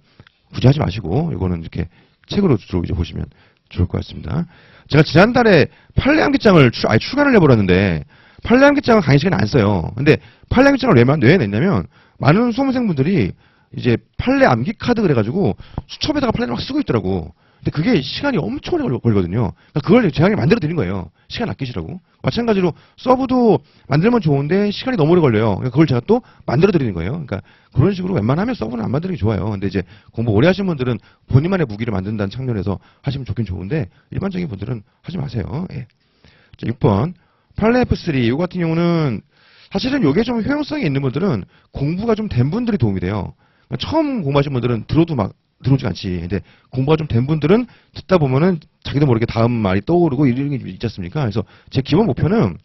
굳이 하지 마시고 이거는 이렇게 책으로 주로 이제 보시면 좋을 것 같습니다. 제가 지난달에 판례 암기장을 아예 출간을 해버렸는데 판례 암기장은 강의 시간에 안 써요. 근데 판례 암기장을 왜 냈냐면 많은 수험생분들이 이제 판례 암기 카드 그래가지고 수첩에다가 판례를 막 쓰고 있더라고. 근데 그게 시간이 엄청 오래 걸거든요. 그러니까 그걸 제가 그냥 만들어 드린 거예요. 시간 아끼시라고. 마찬가지로 서브도 만들면 좋은데 시간이 너무 오래 걸려요. 그러니까 그걸 제가 또 만들어 드리는 거예요. 그러니까 그런 식으로 웬만하면 서브는 안 만드는 게 좋아요. 근데 이제 공부 오래 하신 분들은 본인만의 무기를 만든다는 측면에서 하시면 좋긴 좋은데 일반적인 분들은 하지 마세요. 예. 자, 6번. 판례 F3 이거 같은 경우는 사실은 이게 좀 효용성이 있는 분들은 공부가 좀 된 분들이 도움이 돼요. 처음 공부하신 분들은 들어도 막 들어오지 않지. 근데 공부가 좀 된 분들은 듣다 보면은 자기도 모르게 다음 말이 떠오르고 이런 게 있지 않습니까? 그래서 제 기본 목표는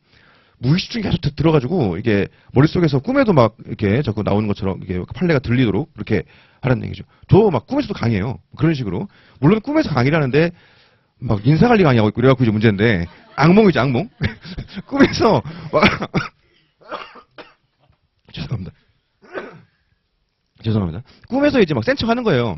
무의식 중에 계속 들어가지고 이게 머릿속에서 꿈에도 막 이렇게 자꾸 나오는 것처럼 이게 판례가 들리도록 그렇게 하라는 얘기죠. 저 막 꿈에서도 강의해요. 그런 식으로. 물론 꿈에서 강의를 하는데 막 인사관리 강의하고 있고 그래갖고 이제 문제인데 악몽이죠, 악몽. 꿈에서 막 죄송합니다. 꿈에서 이제 막 센 척 하는 거예요.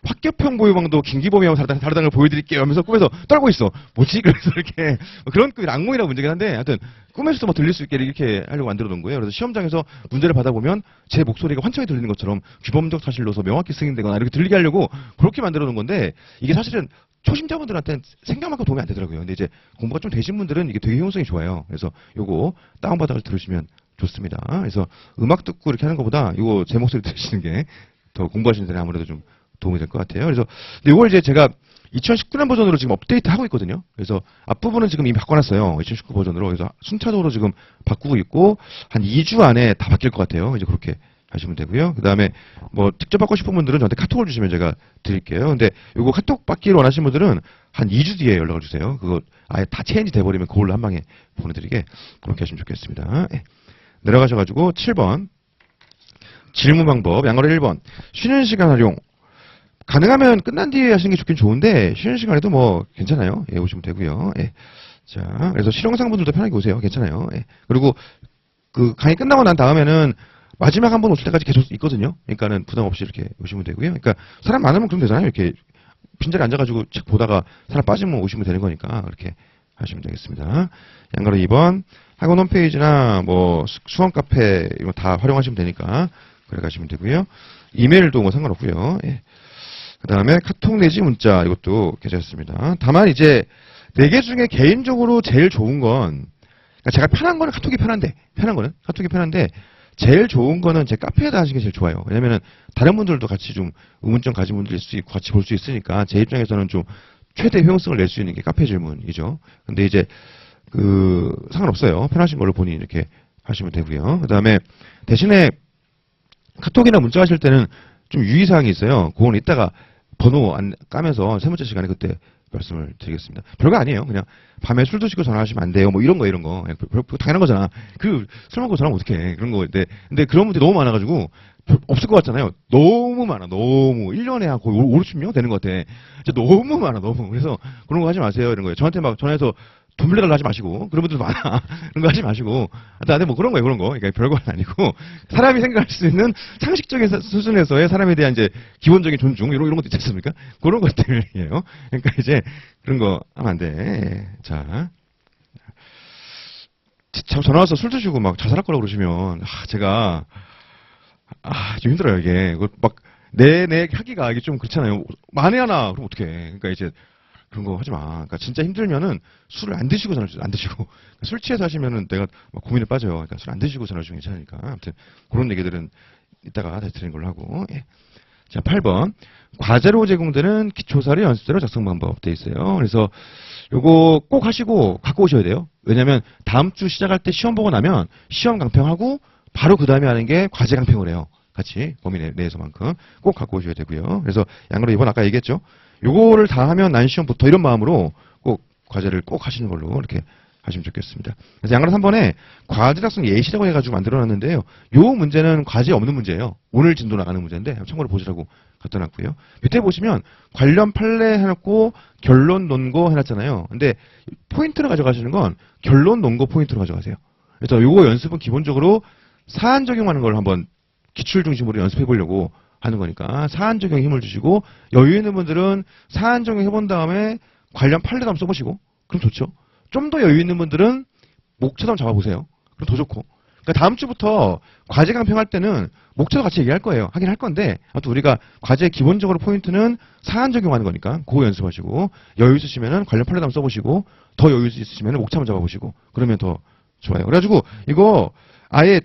확격평 보유방도 긴기범위하고 다르다는 걸 보여드릴게요 하면서 꿈에서 떨고 있어. 뭐지? 그래서 이렇게 그런 꿈이 악몽이라고 문제긴 한데 하여튼 꿈에서도 막 들릴 수 있게 이렇게 하려고 만들어 놓은 거예요. 그래서 시험장에서 문제를 받아보면 제 목소리가 환청이 들리는 것처럼 규범적 사실로서 명확히 승인되거나 이렇게 들리게 하려고 그렇게 만들어 놓은 건데 이게 사실은 초심자분들한테는 생각만큼 도움이 안 되더라고요. 근데 이제 공부가 좀 되신 분들은 이게 되게 효용성이 좋아요. 그래서 요거 다운받아서 들으시면 좋습니다. 그래서 음악 듣고 이렇게 하는 것보다 이거 제 목소리 들으시는 게 더 공부하시는 데는 아무래도 좀 도움이 될 것 같아요. 그래서 근데 이걸 이제 제가 2019년 버전으로 지금 업데이트 하고 있거든요. 그래서 앞부분은 지금 이미 바꿔놨어요. 2019 버전으로. 그래서 순차적으로 지금 바꾸고 있고 한 2주 안에 다 바뀔 것 같아요. 이제 그렇게 하시면 되고요. 그 다음에 뭐 직접 받고 싶은 분들은 저한테 카톡을 주시면 제가 드릴게요. 근데 요거 카톡 받기를 원하시는 분들은 한 2주 뒤에 연락을 주세요. 그거 아예 다 체인지 돼버리면 그걸로 한 방에 보내드리게 그렇게 하시면 좋겠습니다. 예. 내려가셔가지고 7번 질문 방법 양거래 1번 쉬는 시간 활용 가능하면 끝난 뒤에 하시는 게 좋긴 좋은데 쉬는 시간에도 뭐 괜찮아요. 예, 오시면 되고요. 예. 자, 그래서 실용상 분들도 편하게 오세요. 괜찮아요. 예. 그리고 그 강의 끝나고 난 다음에는 마지막 한 번 오실 때까지 계속 있거든요. 그러니까는 부담 없이 이렇게 오시면 되고요. 그러니까 사람 많으면 그럼 되잖아요. 이렇게 빈자리 앉아가지고 책 보다가 사람 빠지면 오시면 되는 거니까 그렇게 하시면 되겠습니다. 양가로 2번 학원 홈페이지나 뭐 수험 카페 이거 다 활용하시면 되니까 그래 가시면 되고요. 이메일도 뭐 상관없고요. 예. 그 다음에 카톡 내지 문자 이것도 괜찮습니다. 다만 이제 4개 중에 개인적으로 제일 좋은 건 그러니까 제가 편한 거는 카톡이 편한데 제일 좋은 거는 제 카페에다 하시는 게 제일 좋아요. 왜냐면은 다른 분들도 같이 좀 의문점 가진 분들일 수 있고 같이 볼 수 있으니까 제 입장에서는 좀 최대 효용성을 낼 수 있는 게 카페 질문이죠. 근데 이제 그 상관없어요. 편하신 걸로 본인이 이렇게 하시면 되고요. 그 다음에 대신에 카톡이나 문자 하실 때는 좀 유의사항이 있어요. 그건 이따가 번호 안 까면서 세 번째 시간에 그때 말씀을 드리겠습니다. 별거 아니에요. 그냥 밤에 술 드시고 전화하시면 안 돼요. 뭐 이런 거. 당연한 거잖아. 술 먹고 전화하면 어떡해. 그런 거. 근데 그런 분들이 너무 많아가지고 없을 것 같잖아요. 너무 많아. 너무. 1년에 한 거의 5, 60명 되는 것 같아. 진짜 너무 많아. 너무. 그래서 그런 거 하지 마세요. 이런 거예요. 저한테 막 전화해서 돈 빌려달라 하지 마시고. 그런 분들도 많아. 그런 거 하지 마시고. 나한테 뭐 그런 거예요. 그런 거. 그러니까 별거는 아니고. 사람이 생각할 수 있는 상식적인 수준에서의 사람에 대한 이제 기본적인 존중. 이런 것도 있지 않습니까? 그런 것들이에요. 그러니까 이제 그런 거 하면 안 돼. 자. 전화 와서 술 드시고 막 자살할 거라고 그러시면, 제가, 좀 힘들어요, 이게. 막, 내내 하기가 이게 좀 그렇잖아요. 만에 하나, 그럼 어떡해. 그러니까 이제, 그런 거 하지 마. 그러니까 진짜 힘들면은 술을 안 드시고 전화 주세요. 안 드시고. 술 취해서 하시면은 내가 막 고민에 빠져요. 그러니까 술 안 드시고 전화 주시면 괜찮으니까. 아무튼, 그런 얘기들은 이따가 다시 드리는 걸로 하고. 예. 자, 8번. 과제로 제공되는 기초사료 연습자료 작성 방법 돼 있어요. 그래서 요거 꼭 하시고 갖고 오셔야 돼요. 왜냐면 다음 주 시작할 때 시험 보고 나면 시험 강평하고 바로 그 다음에 하는 게 과제 강평을 해요. 같이 범위 내에서만큼 꼭 갖고 오셔야 되고요. 그래서 양으로 이번 아까 얘기했죠. 요거를 다 하면 난 시험부터 이런 마음으로 꼭 과제를 꼭 하시는 걸로 이렇게 하시면 좋겠습니다. 그래서 양으로 3번에 과제 작성 예시라고 해가지고 만들어놨는데요. 요 문제는 과제 없는 문제예요. 오늘 진도 나가는 문제인데 참고로 보시라고 갖다 놨고요. 밑에 보시면 관련 판례 해놓고 결론 논거 해놨잖아요. 근데 포인트를 가져가시는 건 결론 논거 포인트로 가져가세요. 그래서 요거 연습은 기본적으로 사안 적용하는 걸 한번 기출 중심으로 연습해 보려고 하는 거니까 사안 적용에 힘을 주시고 여유 있는 분들은 사안 적용 해본 다음에 관련 판례도 한번 써보시고 그럼 좋죠. 좀 더 여유 있는 분들은 목차도 한번 잡아보세요. 그럼 더 좋고. 그러니까 다음 주부터 과제 강평할 때는 목차도 같이 얘기할 거예요. 하긴 할 건데 아무튼 우리가 과제 기본적으로 포인트는 사안 적용하는 거니까 그거 연습하시고 여유 있으시면은 관련 판례도 한번 써보시고 더 여유 있으시면은 목차 한번 잡아보시고 그러면 더 좋아요. 그래가지고 이거 아예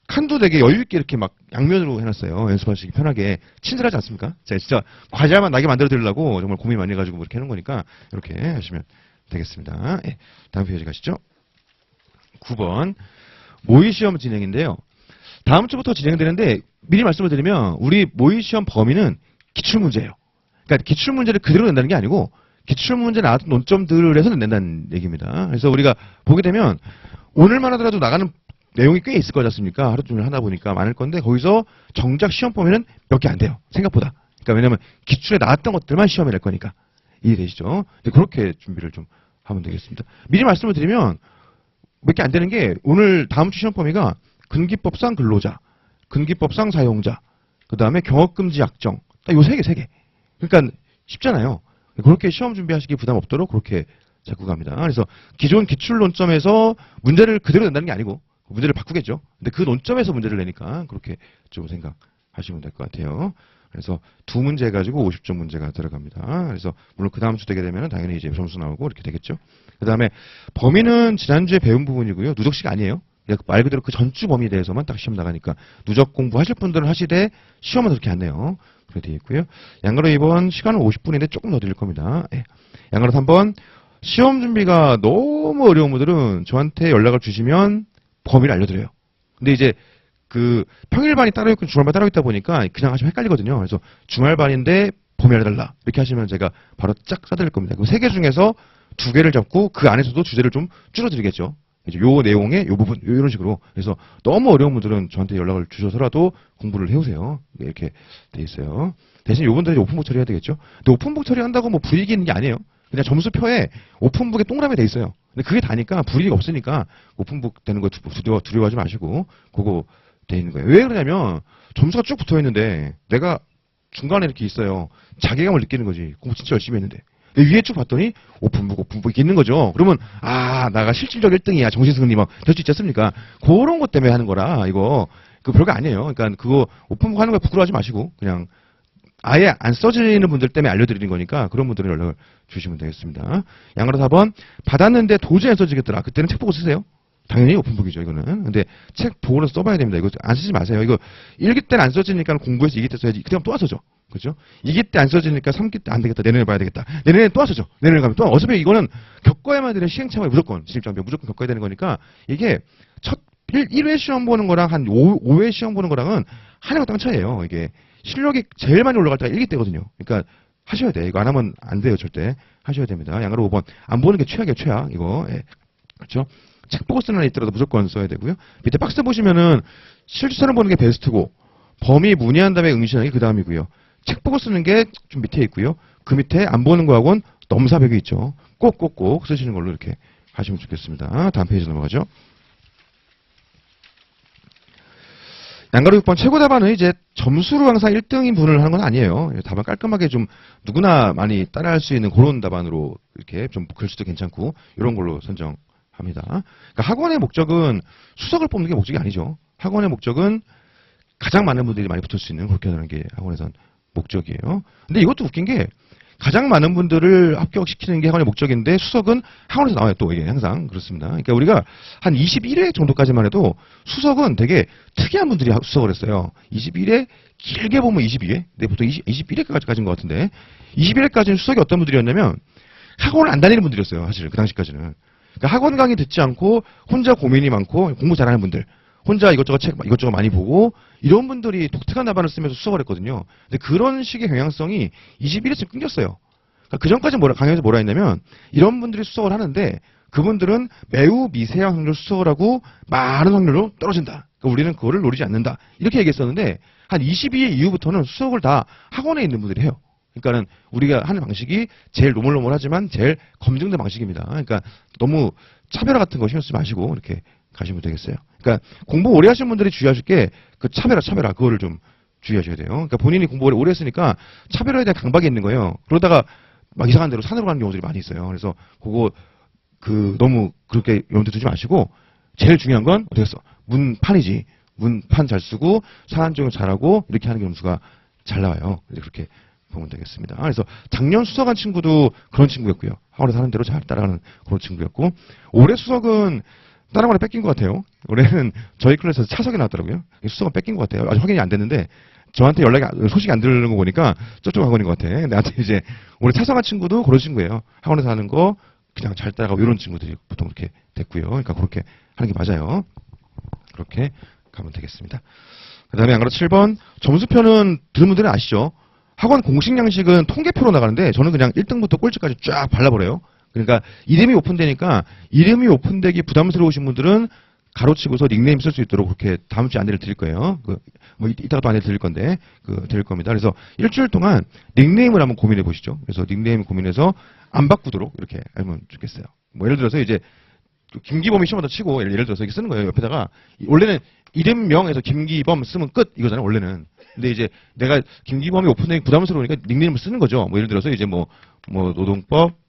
칸도 되게 여유 있게 이렇게 막 양면으로 해놨어요. 연습하시기 편하게. 친절하지 않습니까? 제가 진짜 과제만 나게 만들어 드리려고 정말 고민 많이 해가지고 이렇게 하는 거니까 이렇게 하시면 되겠습니다. 예, 다음 페이지 가시죠. 9번 모의시험 진행인데요. 다음 주부터 진행되는데 미리 말씀을 드리면 우리 모의시험 범위는 기출문제예요. 그러니까 기출문제를 그대로 낸다는 게 아니고 기출문제 나왔던 논점들을 해서 낸다는 얘기입니다. 그래서 우리가 보게 되면 오늘만 하더라도 나가는 내용이 꽤 있을 거지 않습니까? 하루 종일 하다 보니까 많을 건데 거기서 정작 시험 범위는 몇 개 안 돼요. 생각보다. 그러니까 왜냐면 기출에 나왔던 것들만 시험에 낼 거니까. 이해되시죠? 그렇게 준비를 좀 하면 되겠습니다. 미리 말씀을 드리면 몇 개 안 되는 게 오늘 다음 주 시험 범위가 근기법상 근로자, 근기법상 사용자, 그 다음에 경업금지 약정. 딱 요 세 개. 그러니까 쉽잖아요. 그렇게 시험 준비하시기 부담 없도록 그렇게 잡고 갑니다. 그래서 기존 기출 논점에서 문제를 그대로 낸다는 게 아니고 문제를 바꾸겠죠. 근데 그 논점에서 문제를 내니까 그렇게 좀 생각하시면 될 것 같아요. 그래서 두 문제 해가지고 50점 문제가 들어갑니다. 그래서 물론 그 다음 주 되게 되면 당연히 이제 점수 나오고 이렇게 되겠죠. 그 다음에 범위는 지난주에 배운 부분이고요. 누적식 아니에요. 말 그대로 그 전주 범위에 대해서만 딱 시험 나가니까 누적 공부하실 분들은 하시되 시험은 그렇게 안 내요. 그렇게 되어 있고요. 양가로 2번 시간은 50분인데 조금 더 드릴 겁니다. 예. 양가로 3번 시험 준비가 너무 어려운 분들은 저한테 연락을 주시면 범위를 알려드려요. 근데 이제 그 평일반이 따로 있고 주말반이 따로 있다 보니까 그냥 하시면 헷갈리거든요. 그래서 주말반인데 봄이 알려달라 이렇게 하시면 제가 바로 쫙 써드릴 겁니다. 그 3개 중에서 2개를 잡고 그 안에서도 주제를 좀 줄여드리겠죠. 이제 요 내용의 요 부분 이런 식으로. 그래서 너무 어려운 분들은 저한테 연락을 주셔서라도 공부를 해오세요. 이렇게 돼 있어요. 대신 요분들은 오픈북 처리해야 되겠죠. 근데 오픈북 처리한다고 뭐 불이익이 있는 게 아니에요. 그냥 점수표에 오픈북에 동그라미 돼 있어요. 근데 그게 다니까 불이익 없으니까 오픈북 되는 거 두려워하지 마시고 그거 돼 있는 거예요. 왜 그러냐면 점수가 쭉 붙어 있는데 내가 중간에 이렇게 있어요. 자괴감을 느끼는 거지. 공부 진짜 열심히 했는데. 근데 위에 쭉 봤더니 오픈북 이렇게 있는 거죠. 그러면 나가 실질적 1등이야. 정시승리 막 될 수 있지 않습니까? 그런 것 때문에 하는 거라 이거 그 별거 아니에요. 그러니까 그거 오픈북 하는 거에 부끄러워하지 마시고 그냥 아예 안 써지는 분들 때문에 알려드리는 거니까 그런 분들은 연락을 주시면 되겠습니다. 양가로 4번 받았는데 도저히 안 써지겠더라. 그때는 책 보고 쓰세요. 당연히 오픈북이죠, 이거는. 근데 책 보고서 써봐야 됩니다. 이거 안 쓰지 마세요. 이거 1기 때는 안 써지니까 공부해서 2기 때 써야지. 그다음 또 안 써져. 그렇죠? 2기 때 안 써지니까 3기 때 안 되겠다. 내년에 봐야 되겠다. 내년에 또 안 써져. 내년에 가면 또 어차피 이거는 겪어야만 되는 시행착오에 무조건 진입장벽 무조건 겪어야 되는 거니까 이게 첫 1회 시험 보는 거랑 한 5회 시험 보는 거랑은 하나가 땅 차이예요. 이게 실력이 제일 많이 올라갈 때가 1기 때거든요. 그러니까 하셔야 돼. 이거 안 하면 안 돼요. 절대. 하셔야 됩니다. 양가로 5번. 안 보는 게 최악이에요. 최악. 이거. 예. 그렇죠? 책 보고 쓰는 애 있더라도 무조건 써야 되고요. 밑에 박스 보시면은 실수처럼 보는 게 베스트고 범위 문의한 다음에 응시하는 게 그 다음이고요. 책 보고 쓰는 게 좀 밑에 있고요. 그 밑에 안 보는 거하고는 넘사벽이 있죠. 꼭꼭꼭 쓰시는 걸로 이렇게 하시면 좋겠습니다. 다음 페이지 넘어가죠. 양가로 6번 최고 답안은 이제 점수로 항상 1등인 분을 하는 건 아니에요. 답안 깔끔하게 좀 누구나 많이 따라할 수 있는 그런 답안으로 이렇게 좀 글씨도 괜찮고 이런 걸로 선정합니다. 그러니까 학원의 목적은 수석을 뽑는 게 목적이 아니죠. 학원의 목적은 가장 많은 분들이 많이 붙을 수 있는 그렇게 하는 게 학원에선 목적이에요. 근데 이것도 웃긴 게 가장 많은 분들을 합격시키는 게 학원의 목적인데 수석은 학원에서 나와요. 또 이게 항상 그렇습니다. 그러니까 우리가 한 21회 정도까지만 해도 수석은 되게 특이한 분들이 수석을 했어요. 21회 길게 보면 22회. 근데 보통 21회까지인 것 같은데 21회까지는 수석이 어떤 분들이었냐면 학원을 안 다니는 분들이었어요. 사실 그 당시까지는. 그러니까 학원 강의 듣지 않고 혼자 고민이 많고 공부 잘하는 분들. 혼자 이것저것 책 이것저것 많이 보고 이런 분들이 독특한 답안을 쓰면서 수석을 했거든요. 근데 그런 식의 경향성이 21회쯤 끊겼어요. 그러니까 그 전까지는 강의에서 뭐라 했냐면 이런 분들이 수석을 하는데 그분들은 매우 미세한 확률로 수석을 하고 많은 확률로 떨어진다. 그러니까 우리는 그거를 노리지 않는다. 이렇게 얘기했었는데 한 22회 이후부터는 수석을 다 학원에 있는 분들이 해요. 그러니까는 우리가 하는 방식이 제일 노멀노멀하지만 제일 검증된 방식입니다. 그러니까 너무 차별화 같은 거 신경 쓰지 마시고 이렇게 가시면 되겠어요. 그러니까 공부 오래 하신 분들이 주의하실 게 그 차별화 그거를 좀 주의하셔야 돼요. 그러니까 본인이 공부를 오래 했으니까 차별화에 대한 강박이 있는 거예요. 그러다가 막 이상한 데로 산으로 가는 경우들이 많이 있어요. 그래서 그거 너무 그렇게 염두 두지 마시고 제일 중요한 건 어떻겠어? 문판이지. 문판 잘 쓰고 사안적으로 잘하고 이렇게 하는 게 점수가 잘 나와요. 그렇게 보면 되겠습니다. 그래서 작년 수석한 친구도 그런 친구였고요. 학원에서 하는 대로 잘 따라가는 그런 친구였고 올해 수석은 다른 거에 뺏긴 것 같아요. 올해는 저희 클래스에서 차석이 나왔더라고요. 수석은 뺏긴 것 같아요. 아직 확인이 안 됐는데 저한테 소식이 안 들리는 거 보니까 저쪽 학원인 것 같아. 나한테 이제 올해 차석한 친구도 그런 친구예요. 학원에서 하는 거 그냥 잘 따라가고 이런 친구들이 보통 그렇게 됐고요. 그러니까 그렇게 하는 게 맞아요. 그렇게 가면 되겠습니다. 그 다음에 안 그래도 7번 점수표는 들은 분들은 아시죠? 학원 공식 양식은 통계표로 나가는데 저는 그냥 1등부터 꼴찌까지 쫙 발라버려요. 그러니까 이름이 오픈되니까 이름이 오픈되기 부담스러우신 분들은 가로치고서 닉네임 쓸 수 있도록 그렇게 다음 주에 안내를 드릴 거예요. 뭐 이따가 또 안내 드릴 건데 드릴 겁니다. 그래서 일주일 동안 닉네임을 한번 고민해 보시죠. 그래서 닉네임 고민해서 안 바꾸도록 이렇게 하면 좋겠어요. 뭐 예를 들어서 이제 김기범이 시험하다 치고 예를 들어서 이렇게 쓰는 거예요. 옆에다가 원래는 이름명에서 김기범 쓰면 끝 이거잖아요. 원래는. 근데 이제 내가 김기범이 오픈되기 부담스러우니까 닉네임을 쓰는 거죠. 뭐 예를 들어서 이제 뭐 노동법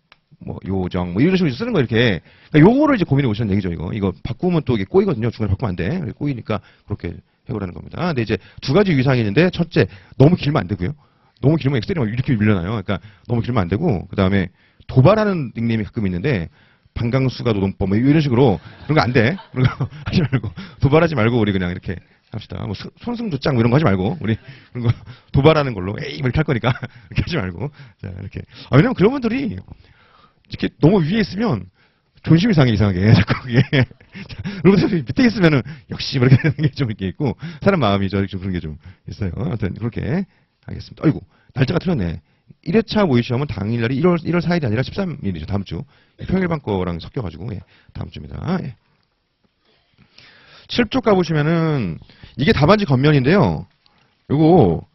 요정, 이런 식으로 쓰는 거 이렇게. 그러니까 요거를 이제 고민해 보시는 얘기죠, 이거. 이거 바꾸면 또 이게 꼬이거든요. 중간에 바꾸면 안 돼. 꼬이니까 그렇게 해보라는 겁니다. 근데 이제 두 가지 유의사항이 있는데, 첫째, 너무 길면 안 되고요. 너무 길면 엑셀이 막 이렇게 밀려나요. 그러니까 너무 길면 안 되고, 그 다음에 도발하는 닉네임이 가끔 있는데, 방강수가 노동법, 뭐 이런 식으로. 그런 거 안 돼. 그런 거 하지 말고. 도발하지 말고, 우리 그냥 이렇게 합시다. 뭐 손승주짱 뭐 이런 거 하지 말고, 우리 그런 거 도발하는 걸로, 에이, 뭐 이렇게 할 거니까. 이렇게 하지 말고. 자, 이렇게. 왜냐면 그런 분들이, 이렇게 너무 위에 있으면 존심이 상해, 이상하게. 자꾸 그게. 로봇 밑에 있으면은, 역시, 뭐 이렇게 되는 게 좀 이렇게 있고, 사람 마음이 좀 그런 게 좀 있어요. 아무튼, 그렇게 하겠습니다. 아이고, 날짜가 틀렸네. 1회차 모의 시험은 당일날이 1월 4일이 아니라 13일이죠. 다음 주. 평일반 거랑 섞여가지고, 예, 다음 주입니다. 예. 7쪽 가보시면은, 이게 답안지 겉면인데요. 요거,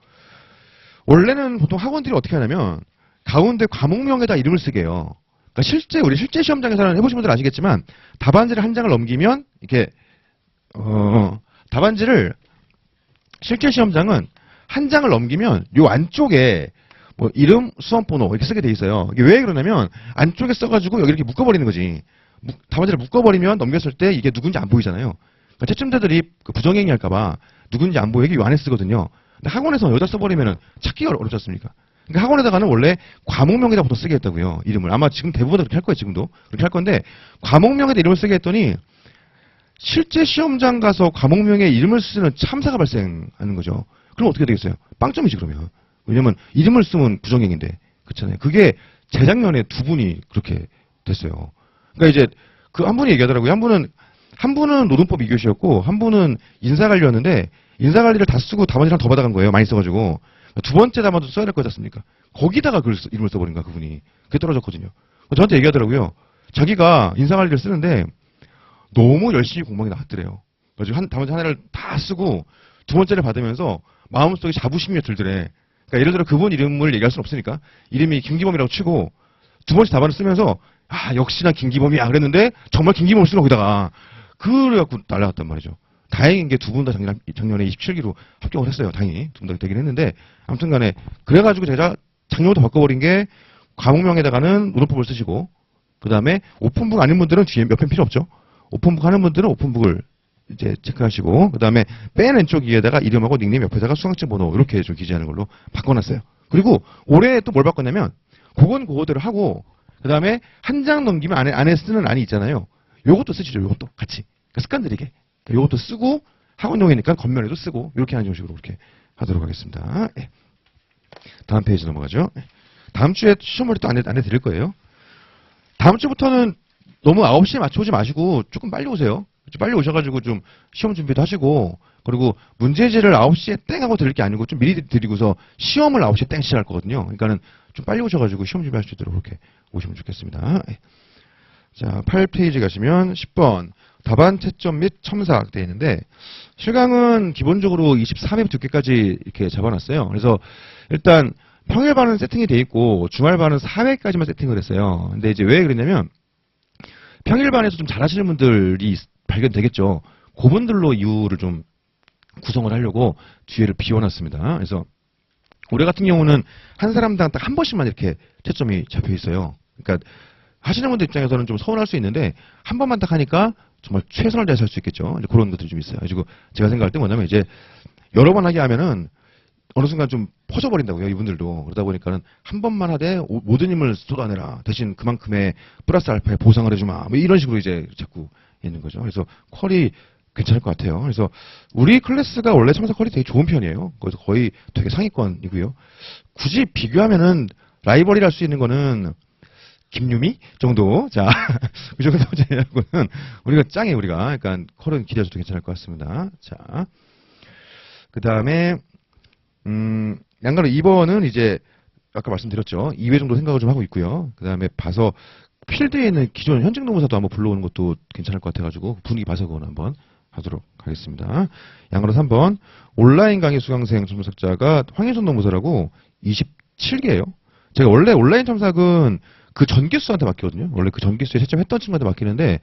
원래는 보통 학원들이 어떻게 하냐면, 가운데 과목명에다 이름을 쓰게 해요. 그러니까 우리 실제 시험장에서는 해보신 분들 아시겠지만, 답안지를 한 장을 넘기면, 이렇게, 답안지를, 실제 시험장은 한 장을 넘기면, 요 안쪽에, 뭐, 이름, 수험번호, 이렇게 쓰게 돼 있어요. 이게 왜 그러냐면, 안쪽에 써가지고 여기 이렇게 묶어버리는 거지. 답안지를 묶어버리면 넘겼을 때 이게 누군지 안 보이잖아요. 그러니까 채점자들이 부정행위 할까봐 누군지 안 보이게 요 안에 쓰거든요. 근데 학원에서 여기다 써버리면 찾기가 어렵지 않습니까? 그러니까 학원에다가는 원래 과목명에다부터 쓰게 했다고요. 이름을. 아마 지금 대부분 그렇게 할 거예요. 지금도. 그렇게 할 건데 과목명에다 이름을 쓰게 했더니 실제 시험장 가서 과목명에 이름을 쓰는 참사가 발생하는 거죠. 그럼 어떻게 되겠어요? 빵점이지 그러면. 왜냐면 이름을 쓰면 부정행위인데. 그렇잖아요. 그게 재작년에 두 분이 그렇게 됐어요. 그러니까 이제 그 한 분이 얘기하더라고요. 한 분은 노동법 2교시였고 한 분은 인사관리였는데 인사관리를 다 쓰고 답안지랑 더 받아간 거예요. 많이 써가지고. 두 번째 답안도 써야 될 거지 않습니까? 거기다가 이름을 써버린 거야, 그분이. 그게 떨어졌거든요. 저한테 얘기하더라고요. 자기가 인사관리를 쓰는데 너무 열심히 공부하게 나왔더래요. 그래서 답안지 하나를 다 쓰고 두 번째를 받으면서 마음속에 자부심이 들더래. 그러니까 예를 들어 그분 이름을 얘기할 수는 없으니까 이름이 김기범이라고 치고 두 번째 답안을 쓰면서 아 역시나 김기범이야 그랬는데 정말 김기범을 쓰는 거기다가 그래갖고 날라갔단 말이죠. 다행인 게 두 분 다 작년에 27기로 합격을 했어요. 다행히 두 분 다 되긴 했는데 아무튼 간에 그래가지고 제가 작년부터 바꿔버린 게 과목명에다가는 노동법을 쓰시고 그 다음에 오픈북 아닌 분들은 뒤에 몇 편 필요 없죠. 오픈북 하는 분들은 오픈북을 이제 체크하시고 그 다음에 맨 왼쪽 위에다가 이름하고 닉네임 옆에다가 수강증 번호 이렇게 좀 기재하는 걸로 바꿔놨어요. 그리고 올해 또 뭘 바꿨냐면 그건 그거대로 하고 그 다음에 한 장 넘기면 안에 쓰는 안이 있잖아요. 요것도 쓰시죠. 요것도 같이. 그러니까 습관들이게. 요것도 쓰고 학원용이니까 겉면에도 쓰고 이렇게 하는 식으로 그렇게 하도록 하겠습니다. 네. 다음 페이지 넘어가죠. 네. 다음 주에 시험을 또 안내 드릴 거예요. 다음 주부터는 너무 9시에 맞춰오지 마시고 조금 빨리 오세요. 빨리 오셔가지고 좀 시험 준비도 하시고 그리고 문제지를 9시에 땡 하고 드릴 게 아니고 좀 미리 드리고서 시험을 9시에 땡 시작할 거거든요. 그러니까는 좀 빨리 오셔가지고 시험 준비할 수 있도록 그렇게 오시면 좋겠습니다. 네. 자, 8페이지 가시면 10번 답안 채점 및 첨사 되어 있는데 실강은 기본적으로 23회부터 6회까지 이렇게 잡아놨어요. 그래서 일단 평일반은 세팅이 돼 있고 주말반은 4회까지만 세팅을 했어요. 근데 이제 왜 그랬냐면 평일반에서 좀 잘하시는 분들이 발견되겠죠. 그분들로 이유를 좀 구성을 하려고 뒤에를 비워놨습니다. 그래서 올해 같은 경우는 한 사람당 딱 한 번씩만 이렇게 채점이 잡혀 있어요. 그러니까 하시는 분들 입장에서는 좀 서운할 수 있는데 한 번만 딱 하니까 정말 최선을 다해서 할 수 있겠죠. 이제 그런 것들이 좀 있어요. 그리고 제가 생각할 때 뭐냐면 이제 여러 번 하게 하면은 어느 순간 좀 퍼져버린다고요. 이분들도. 그러다 보니까는 한 번만 하되 모든 힘을 쏟아내라. 대신 그만큼의 플러스 알파에 보상을 해주마. 뭐 이런 식으로 이제 자꾸 있는 거죠. 그래서 퀄이 괜찮을 것 같아요. 그래서 우리 클래스가 원래 첨사 퀄이 되게 좋은 편이에요. 그래서 거의 되게 상위권이고요. 굳이 비교하면은 라이벌이라 할 수 있는 거는 김유미 정도. 자, 그 정도 제하고는 우리가 짱이에요, 우리가. 그러니까 컬은 기대하셔도 괜찮을 것 같습니다. 자, 그 다음에 양가로 2번은 이제 아까 말씀드렸죠. 2회 정도 생각을 좀 하고 있고요. 그 다음에 봐서 필드에 있는 기존 현직 노무사도 한번 불러오는 것도 괜찮을 것 같아가지고 분위기 봐서 그건 한번 하도록 하겠습니다. 양가로 3번 온라인 강의 수강생 첨삭자가 황인선 노무사라고 27개예요. 제가 원래 온라인 첨삭은 그 전기수한테 맡기거든요. 원래 그 전기수에 채점했던 친구한테 맡기는데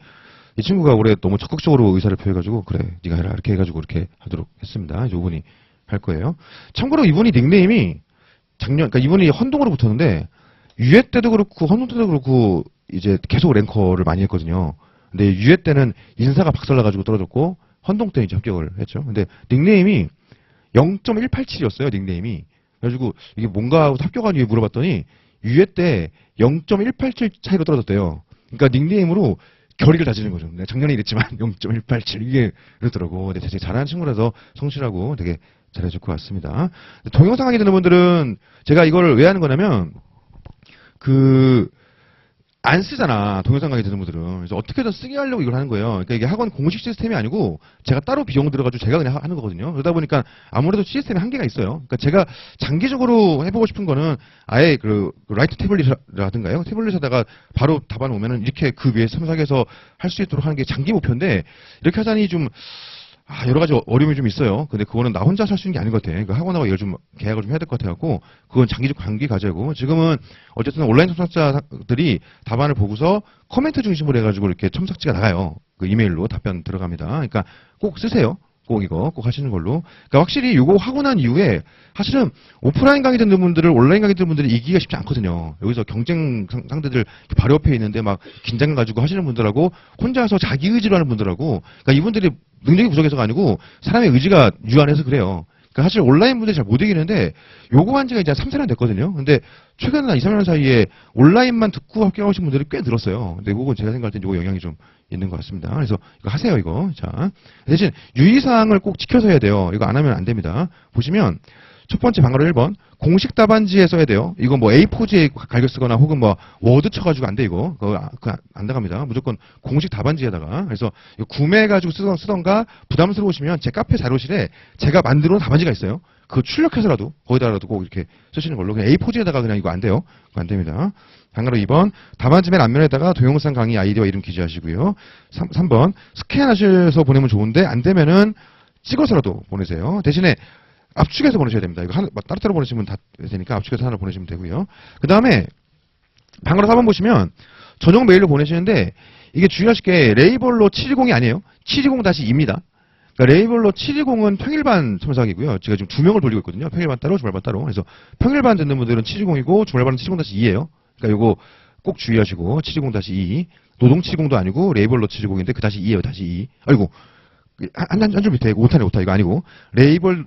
이 친구가 올해 너무 적극적으로 의사를 표해가지고 그래 네가 해라 이렇게 해가지고 이렇게 하도록 했습니다. 이제 5분이 할 거예요. 참고로 이분이 닉네임이 그러니까 이분이 헌동으로 붙었는데 유예 때도 그렇고 헌동 때도 그렇고 이제 계속 랭커를 많이 했거든요. 근데 유예 때는 인사가 박살나가지고 떨어졌고 헌동 때는 이제 합격을 했죠. 근데 닉네임이 0.187이었어요. 닉네임이. 그래가지고 이게 뭔가 하고 합격한 이유에 물어봤더니 유예 때 0.187 차이로 떨어졌대요. 그러니까 닉네임으로 결의를 다지는 거죠. 내가 작년에 이랬지만 0.187 이게 그렇더라고. 근데 되게 잘하는 친구라서 성실하고 되게 잘해줄 것 같습니다. 동영상 하게 되는 분들은 제가 이걸 왜 하는 거냐면 그 안 쓰잖아. 동영상 강의 듣는 분들은. 그래서 어떻게든 쓰게 하려고 이걸 하는 거예요. 그러니까 이게 학원 공식 시스템이 아니고 제가 따로 비용 들어가지고 제가 그냥 하는 거거든요. 그러다 보니까 아무래도 시스템에 한계가 있어요. 그러니까 제가 장기적으로 해보고 싶은 거는 아예 그 라이트 태블릿이라든가요. 태블릿에다가 바로 답안 오면은 이렇게 그 위에 첨삭해서 할 수 있도록 하는 게 장기 목표인데 이렇게 하자니 좀 여러 가지 어려움이 좀 있어요. 근데 그거는 나 혼자 살 수 있는 게 아닌 것 같아. 그러니까 학원하고 이걸 좀 계약을 좀 해야 될 것 같아갖고, 그건 장기적 관계 가져고 지금은 어쨌든 온라인 첨삭자들이 답안을 보고서 코멘트 중심으로 해가지고 이렇게 첨삭지가 나가요. 그 이메일로 답변 들어갑니다. 그러니까 꼭 쓰세요. 꼭 이거 꼭 하시는 걸로. 그러니까 확실히 이거 하고 난 이후에 사실은 오프라인 강의 듣는 분들을 온라인 강의 듣는 분들이 이기기가 쉽지 않거든요. 여기서 경쟁 상대들 바로 옆에 있는데 막 긴장감 가지고 하시는 분들하고 혼자서 자기 의지로 하는 분들하고, 그러니까 이분들이 능력이 부족해서가 아니고 사람의 의지가 유한해서 그래요. 그러니까 사실 온라인 분들이 잘 못 이기는데 요거 한 지가 이제 3, 4년 됐거든요. 근데 최근 한 2, 3년 사이에 온라인만 듣고 합격하신 분들이 꽤 늘었어요. 근데 그건 제가 생각할 땐 요거 영향이 좀 있는 것 같습니다. 그래서 이거 하세요, 이거. 자, 대신 유의사항을 꼭 지켜서 해야 돼요. 이거 안 하면 안 됩니다. 보시면 첫 번째 방어로 1번 공식 답안지에 써야 돼요. 이거 뭐 A4지에 갈겨 쓰거나 혹은 뭐 워드 쳐가지고 안 돼, 이거. 그거 안 나갑니다. 무조건 공식 답안지에다가. 그래서 이거 구매해가지고 쓰던가 부담스러우시면 제 카페 자료실에 제가 만들어 놓은 답안지가 있어요. 그거 출력해서라도 거기다가도 꼭 이렇게 쓰시는 걸로. 그냥 A4지에다가 그냥 이거 안 돼요. 그거 안 됩니다. 방어로 2번 답안지 맨 앞면에다가 동영상 강의 아이디와 이름 기재하시고요. 3번 스캔하셔서 보내면 좋은데 안 되면은 찍어서라도 보내세요. 대신에 압축해서 보내셔야 됩니다. 이거 따로따로 보내시면 다 되니까 압축해서 하나 보내시면 되고요. 그 다음에 방으로 4번 보시면 전용 메일로 보내시는데 이게 주의하실 게 레이블로 720이 아니에요. 720-2입니다. 그러니까 레이블로 720은 평일반 첨삭이고요. 제가 지금 2명을 돌리고 있거든요. 평일반 따로, 주말반 따로. 그래서 평일반 듣는 분들은 720이고 주말반은 720-2예요. 그러니까 이거 꼭 주의하시고 720-2 노동 720도 아니고 레이블로 720인데 그 다시 2예요. 다시 2. 아이고 한 줄 밑에 오타네 오타. 이거 아니고 레이블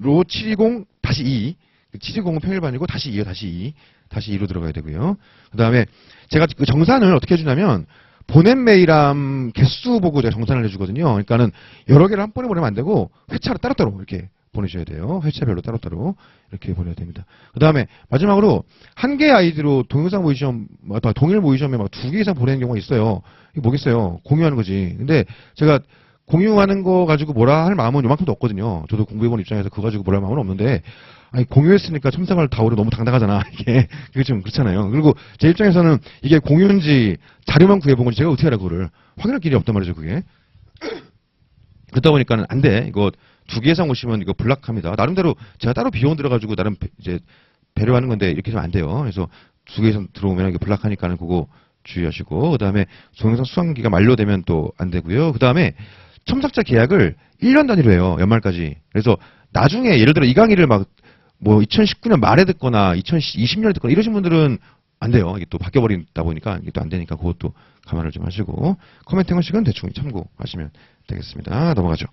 로 720-2 720은 평일반이고 다시 2요. 다시 2 다시 2로 들어가야 되고요. 그 다음에 제가 그 정산을 어떻게 해주냐면 보낸 메일함 개수 보고 제가 정산을 해주거든요. 그러니까는 여러 개를 한 번에 보내면 안 되고 회차로 따로따로 이렇게 보내셔야 돼요. 회차별로 따로따로 이렇게 보내야 됩니다. 그 다음에 마지막으로 한 개의 아이디로 동영상 모의시험, 동일 모의시험에 막 2개 이상 보내는 경우가 있어요. 이게 뭐겠어요? 공유하는 거지. 근데 제가 공유하는 거 가지고 뭐라 할 마음은 요만큼도 없거든요. 저도 공부해본 입장에서 그거 가지고 뭐라 할 마음은 없는데, 아니, 공유했으니까 첨삭을 다 오려 너무 당당하잖아. 이게, 그게 좀 그렇잖아요. 그리고 제 입장에서는 이게 공유인지 자료만 구해본 건지 제가 어떻게 알아, 그거를. 확인할 길이 없단 말이죠, 그게. 그러다 보니까는 안 돼. 이거 2개 이상 오시면 이거 블락합니다. 나름대로 제가 따로 비용 들어가지고 나름 이제 배려하는 건데 이렇게 하면 안 돼요. 그래서 2개 이상 들어오면 이게 블락하니까는 그거 주의하시고, 그 다음에 동영상 수강기가 만료되면 또 안 되고요. 그 다음에 첨삭자 계약을 1년 단위로 해요. 연말까지. 그래서 나중에 예를 들어 이 강의를 막 뭐 2019년 말에 듣거나 2020년에 듣거나 이러신 분들은 안 돼요. 이게 또 바뀌어버리다 보니까 이게 또 안 되니까 그것도 감안을 좀 하시고 코멘트 형식은 대충 참고하시면 되겠습니다. 넘어가죠.